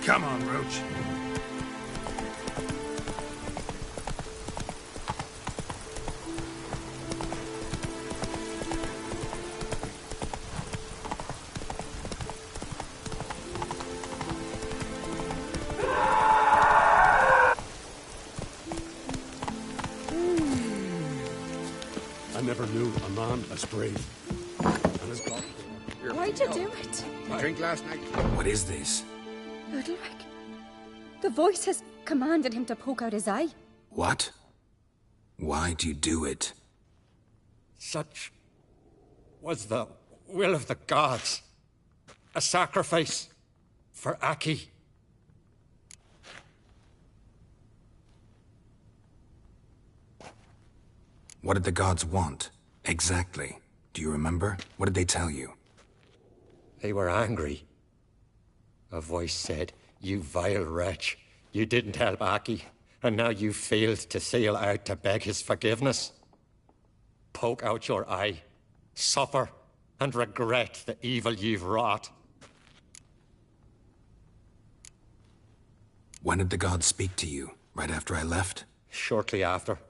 Come on, Roach. I never knew a man as brave. And as God. Why'd you do it? A drink last night. What is this? Udalric. The voice has commanded him to poke out his eye. What? Why'd you do it? Such was the will of the gods. A sacrifice for Aki. What did the gods want? Exactly. Do you remember? What did they tell you? They were angry. A voice said, "You vile wretch, you didn't help Aki, and now you failed to sail out to beg his forgiveness. Poke out your eye, suffer, and regret the evil you've wrought." When did the gods speak to you? Right after I left? Shortly after.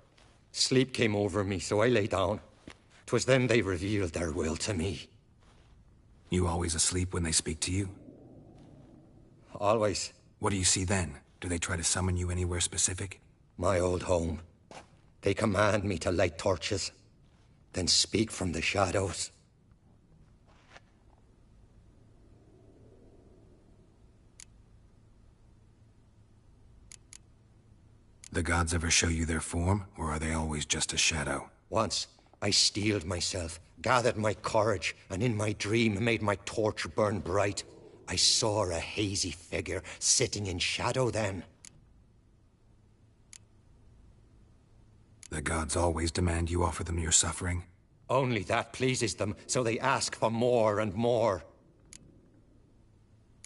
Sleep came over me, so I lay down. 'Twas then they revealed their will to me. You always asleep when they speak to you? Always. What do you see then? Do they try to summon you anywhere specific? My old home. They command me to light torches, then speak from the shadows. The gods ever show you their form, or are they always just a shadow? Once, I steeled myself, gathered my courage, and in my dream made my torch burn bright. I saw a hazy figure sitting in shadow then. The gods always demand you offer them your suffering? Only that pleases them, so they ask for more and more.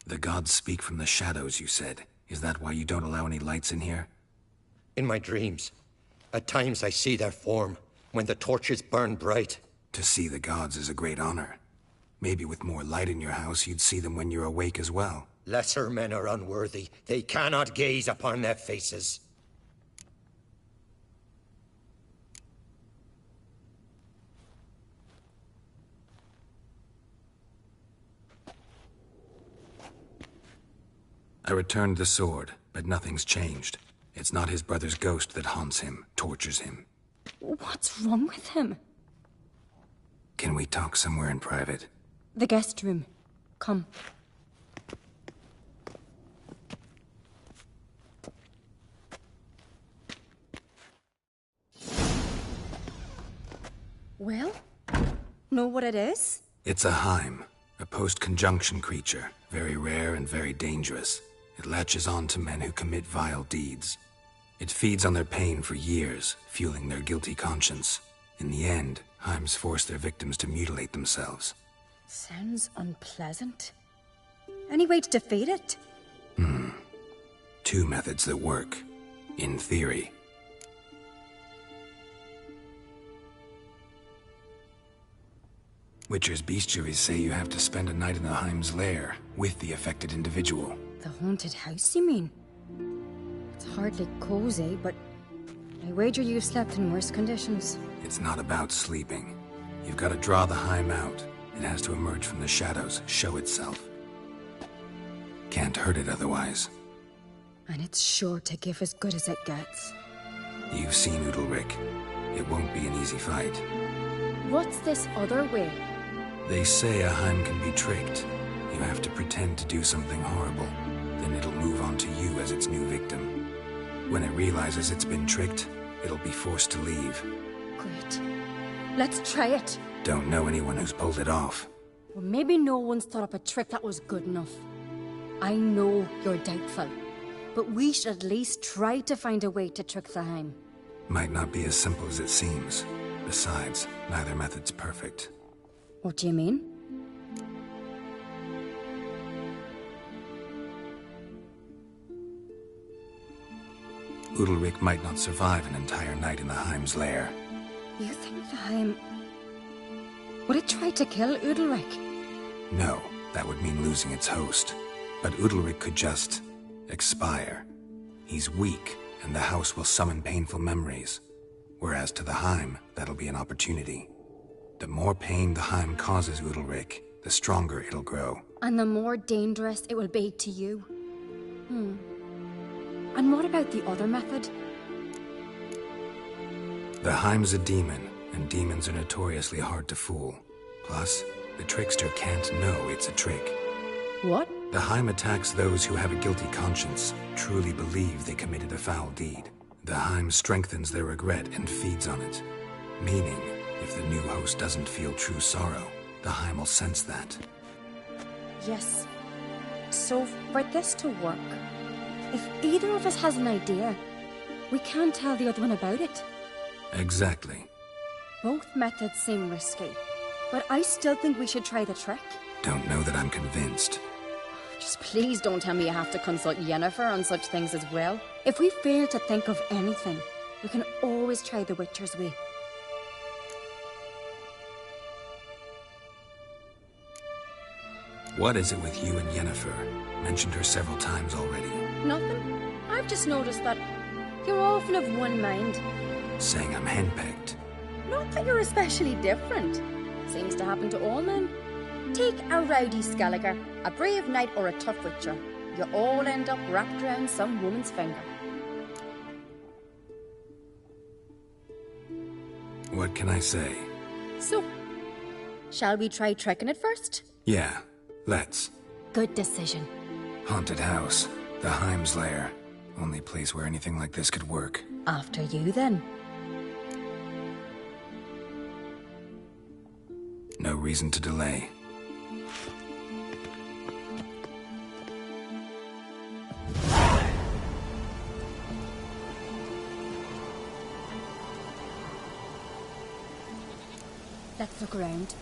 The gods speak from the shadows, you said. Is that why you don't allow any lights in here? In my dreams. At times I see their form, when the torches burn bright. To see the gods is a great honor. Maybe with more light in your house, you'd see them when you're awake as well. Lesser men are unworthy. They cannot gaze upon their faces. I returned the sword, but nothing's changed. It's not his brother's ghost that haunts him, tortures him. What's wrong with him? Can we talk somewhere in private? The guest room. Come. Well, know what it is? It's a Heim, a post-conjunction creature, very rare and very dangerous. It latches on to men who commit vile deeds. It feeds on their pain for years, fueling their guilty conscience. In the end, Heims force their victims to mutilate themselves. Sounds unpleasant. Any way to defeat it? Two methods that work, in theory. Witcher's bestiaries say you have to spend a night in the Heim's lair with the affected individual. The haunted house, you mean? It's hardly cozy, but I wager you've slept in worse conditions. It's not about sleeping. You've got to draw the Heim out. It has to emerge from the shadows, show itself. Can't hurt it otherwise. And it's sure to give as good as it gets. You've seen Udalric. It won't be an easy fight. What's this other way? They say a Heim can be tricked. You have to pretend to do something horrible. Then it'll move on to you as its new victim. When it realizes it's been tricked, it'll be forced to leave. Great. Let's try it. Don't know anyone who's pulled it off. Well, maybe no one's thought up a trick that was good enough. I know you're doubtful, but we should at least try to find a way to trick the Heim. Might not be as simple as it seems. Besides, neither method's perfect. What do you mean? Udalric might not survive an entire night in the Heim's lair. You think the Heim... would it try to kill Udalric? No, that would mean losing its host. But Udalric could just... expire. He's weak, and the house will summon painful memories. Whereas to the Heim, that'll be an opportunity. The more pain the Heim causes Udalric, the stronger it'll grow. And the more dangerous it will be to you. And what about the other method? The Heim's a demon, and demons are notoriously hard to fool. Plus, the trickster can't know it's a trick. What? The Heim attacks those who have a guilty conscience, truly believe they committed a foul deed. The Heim strengthens their regret and feeds on it. Meaning, if the new host doesn't feel true sorrow, the Heim will sense that. Yes. So, for this to work, if either of us has an idea, we can't tell the other one about it. Exactly. Both methods seem risky, but I still think we should try the trick. Don't know that I'm convinced. Just please don't tell me you have to consult Yennefer on such things as well. If we fail to think of anything, we can always try the Witcher's way. What is it with you and Yennefer? Mentioned her several times already. Nothing. I've just noticed that you're often of one mind. Saying I'm henpecked. Not that you're especially different. Seems to happen to all men. Take a rowdy Skelliger, a brave knight or a tough witcher. You all end up wrapped around some woman's finger. What can I say? So, shall we try tricking it first? Yeah, let's. Good decision. Haunted house. The Heim's lair. Only place where anything like this could work. After you, then. No reason to delay. Let's look around.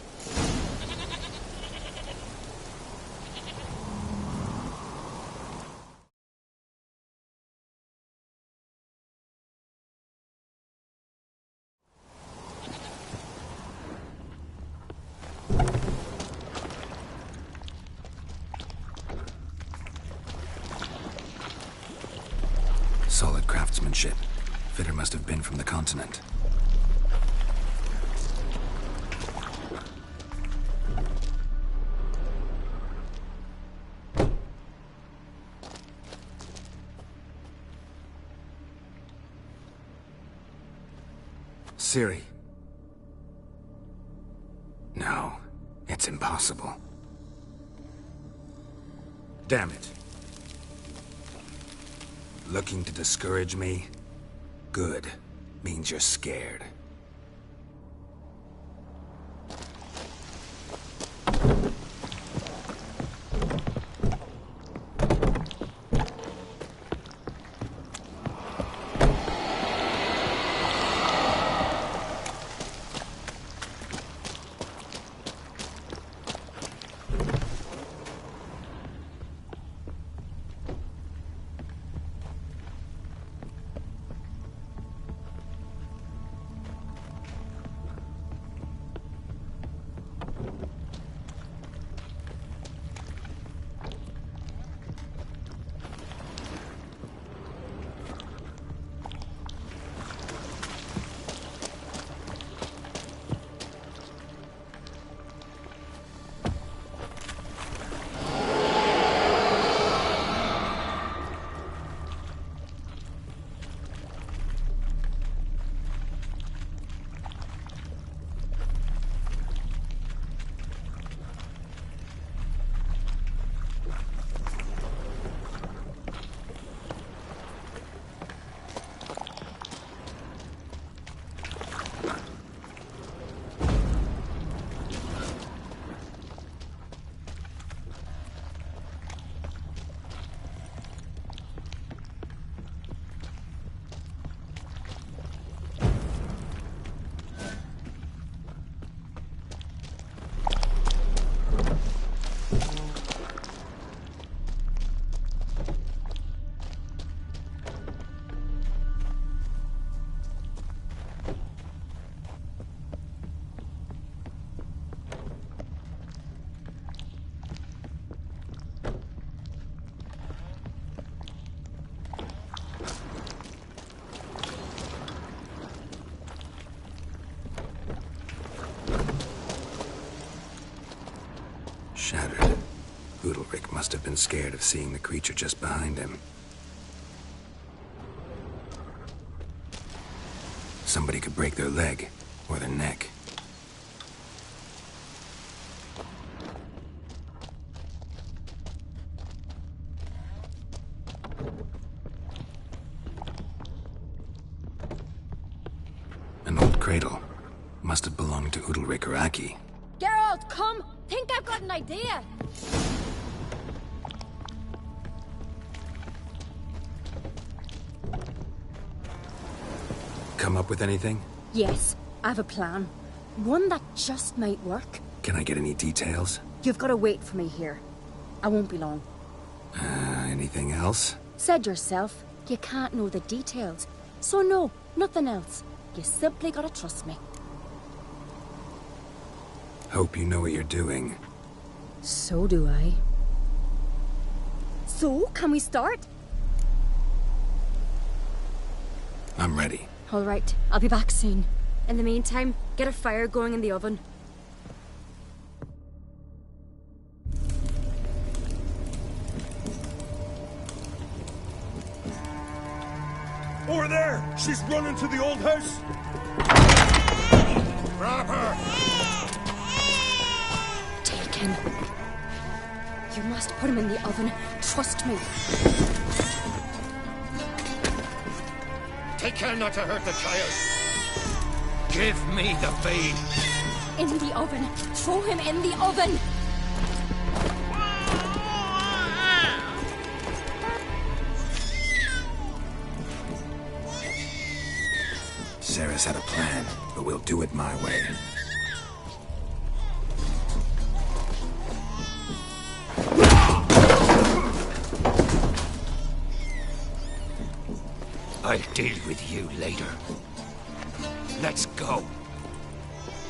Solid craftsmanship. Fitter must have been from the continent. Ciri. No, it's impossible. Damn it. Looking to discourage me? Good. Means you're scared. Shattered. Udalric must have been scared of seeing the creature just behind him. Somebody could break their leg, or their neck. An old cradle. Must have belonged to Udalric or Aki. Geralt, come! Think I've got an idea! Come up with anything? Yes, I have a plan. One that just might work. Can I get any details? You've got to wait for me here. I won't be long. Anything else? Said yourself, you can't know the details. So no, nothing else. You simply gotta trust me. Hope you know what you're doing. So do I. So, can we start? I'm ready. All right, I'll be back soon. In the meantime, get a fire going in the oven. Over there! She's running to the old house! Grab her! Taken. You must put him in the oven. Trust me. Take care not to hurt the child. Give me the feed. In the oven. Throw him in the oven. Sarah's had a plan, but we'll do it my way. I'll deal with you later. Let's go.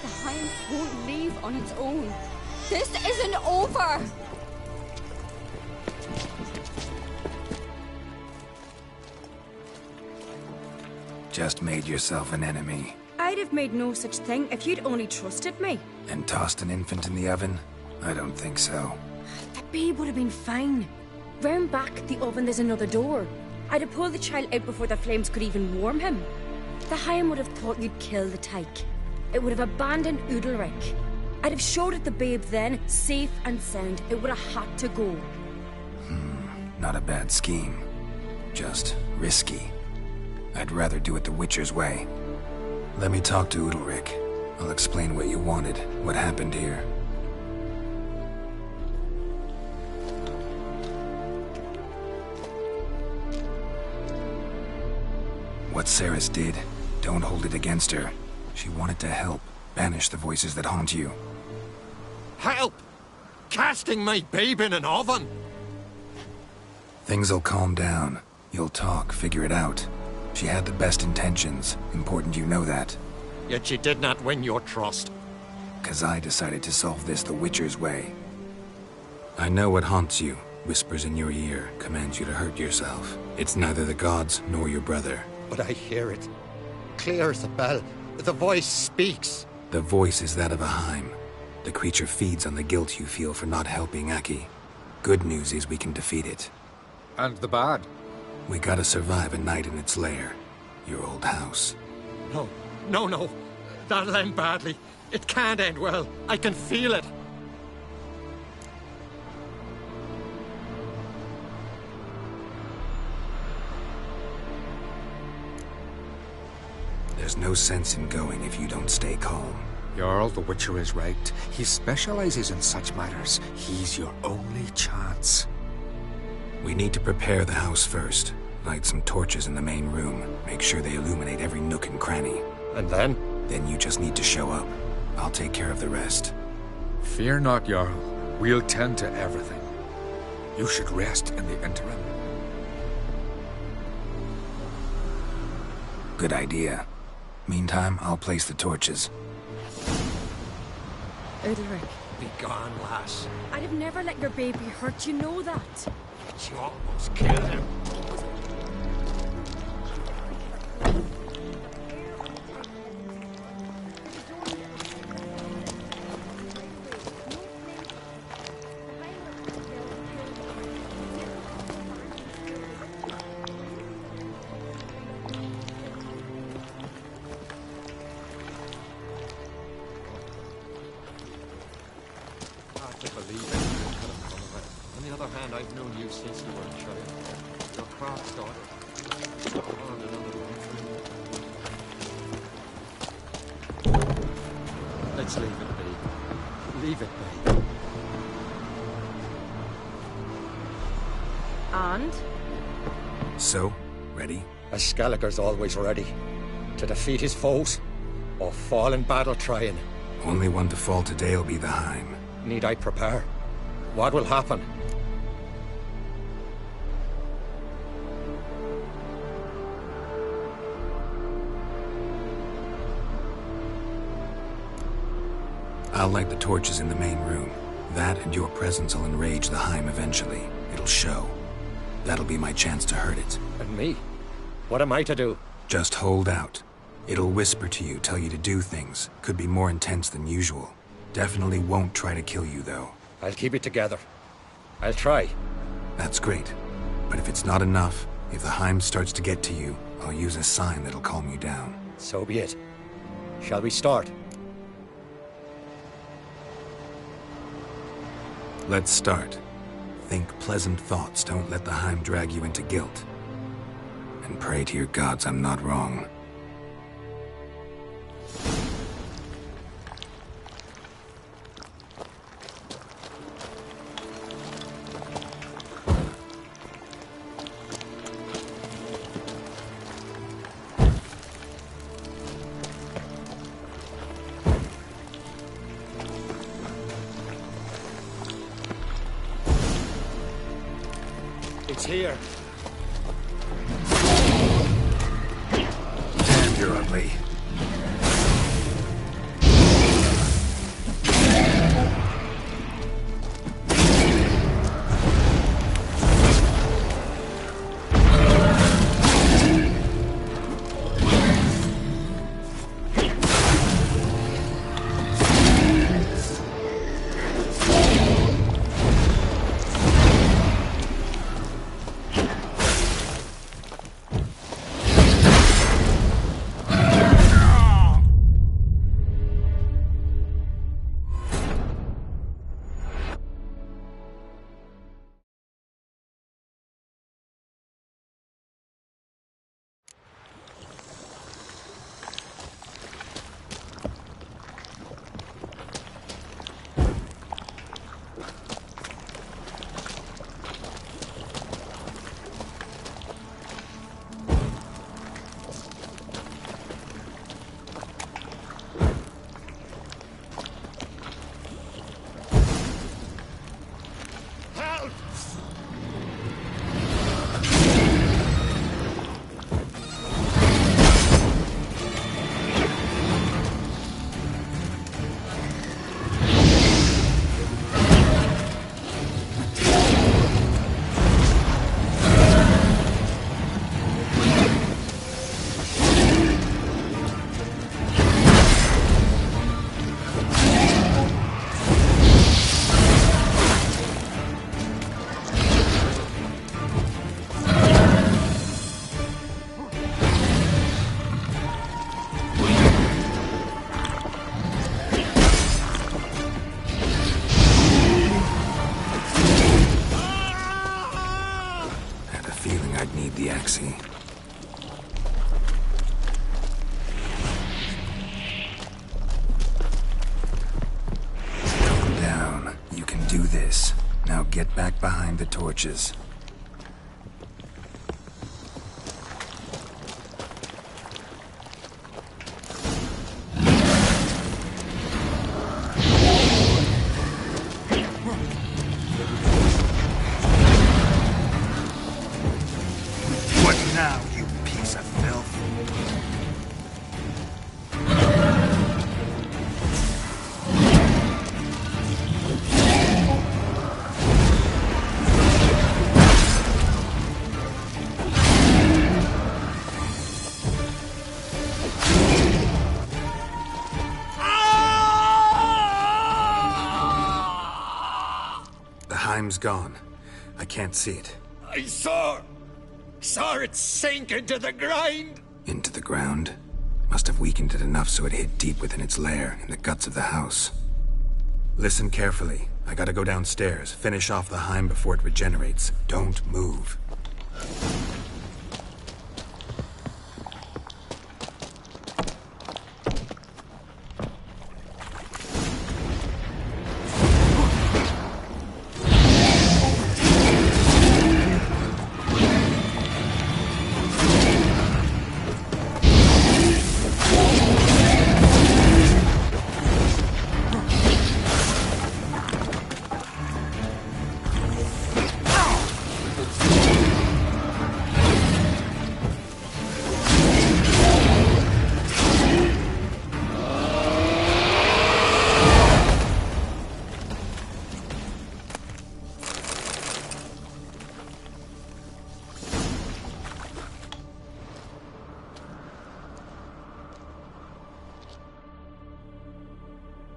The hind won't leave on its own. This isn't over! Just made yourself an enemy. I'd have made no such thing if you'd only trusted me. And tossed an infant in the oven? I don't think so. The babe would have been fine. Round back the oven there's another door. I'd have pulled the child out before the flames could even warm him. The Hind would have thought you'd kill the tyke. It would have abandoned Udalric. I'd have showed it the babe then, safe and sound. It would have had to go. Not a bad scheme. Just risky. I'd rather do it the Witcher's way. Let me talk to Udalric. I'll explain what you wanted, what happened here. What Ceres did, don't hold it against her. She wanted to help, banish the voices that haunt you. Help! Casting my babe in an oven! Things'll calm down. You'll talk, figure it out. She had the best intentions. Important you know that. Yet she did not win your trust. 'Cause I decided to solve this the Witcher's way. I know what haunts you. Whispers in your ear, commands you to hurt yourself. It's neither the gods nor your brother. But I hear it. Clear as a bell. The voice speaks. The voice is that of a Heim. The creature feeds on the guilt you feel for not helping Aki. Good news is we can defeat it. And the bad? We gotta survive a night in its lair. Your old house. No, no, no. That'll end badly. It can't end well. I can feel it. There's no sense in going if you don't stay calm. Jarl, the Witcher is right. He specializes in such matters. He's your only chance. We need to prepare the house first. Light some torches in the main room. Make sure they illuminate every nook and cranny. And then? Then you just need to show up. I'll take care of the rest. Fear not, Jarl. We'll tend to everything. You should rest in the interim. Good idea. Meantime, I'll place the torches. Udalric. Be gone, lass. I'd have never let your baby hurt, you know that. You almost killed him. I've known you since you were a child. Your craft's daughter. On another life. Let's leave it be. Leave it be. And? So, ready? A Skelliger's always ready. To defeat his foes, or fall in battle trying. Only one to fall today will be the Heim. Need I prepare? What will happen? I'll light the torches in the main room. That and your presence will enrage the Heim eventually. It'll show. That'll be my chance to hurt it. And me? What am I to do? Just hold out. It'll whisper to you, tell you to do things. Could be more intense than usual. Definitely won't try to kill you, though. I'll keep it together. I'll try. That's great. But if it's not enough, if the Heim starts to get to you, I'll use a sign that'll calm you down. So be it. Shall we start? Let's start. Think pleasant thoughts, don't let the Heim drag you into guilt. And pray to your gods I'm not wrong. It's here. Damn, you're ugly. sexy. Calm down. You can do this. Now get back behind the torches. Now, you piece of filth. The Heim's gone. I can't see it. I saw it sink into the ground. Into the ground? Must have weakened it enough so it hid deep within its lair, in the guts of the house. Listen carefully. I gotta go downstairs, finish off the Heim before it regenerates. Don't move.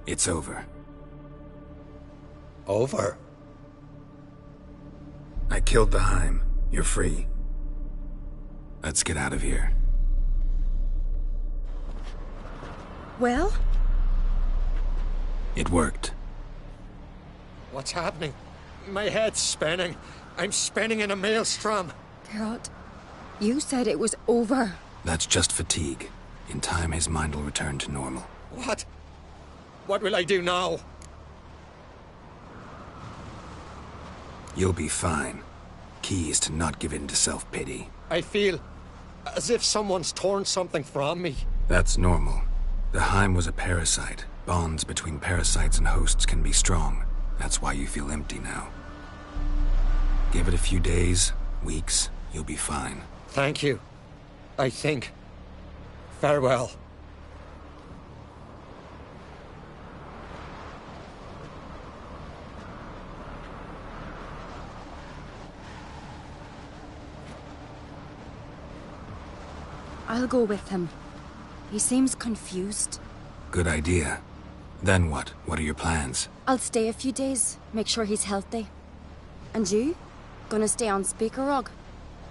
It's over. Over? I killed the Heim. You're free. Let's get out of here. Well? It worked. What's happening? My head's spinning. I'm spinning in a maelstrom. Geralt, you said it was over. That's just fatigue. In time, his mind will return to normal. What? What will I do now? You'll be fine. Key is to not give in to self-pity. I feel as if someone's torn something from me. That's normal. The Heim was a parasite. Bonds between parasites and hosts can be strong. That's why you feel empty now. Give it a few days, weeks, you'll be fine. Thank you. I think. Farewell. I'll go with him. He seems confused. Good idea. Then what? What are your plans? I'll stay a few days, make sure he's healthy. And you? Gonna stay on Speaker Rog?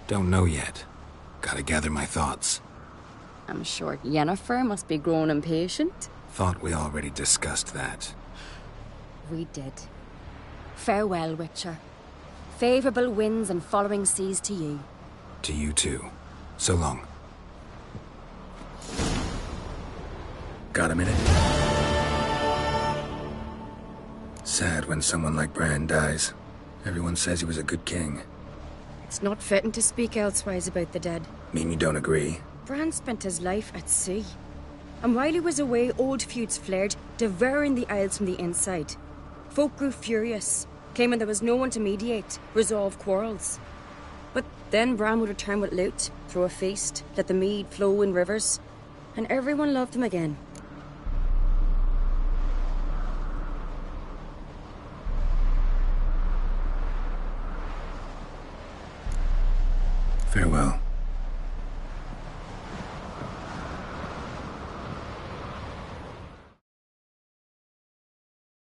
Don't know yet. Gotta gather my thoughts. I'm sure Yennefer must be growing impatient. Thought we already discussed that. We did. Farewell, Witcher. Favorable winds and following seas to you. To you too. So long. Got a minute? Sad when someone like Bran dies. Everyone says he was a good king. It's not fitting to speak elsewise about the dead. Mean you don't agree? Bran spent his life at sea. And while he was away, old feuds flared, devouring the Isles from the inside. Folk grew furious, claiming there was no one to mediate, resolve quarrels. But then Bran would return with loot, throw a feast, let the mead flow in rivers, and everyone loved him again. Farewell.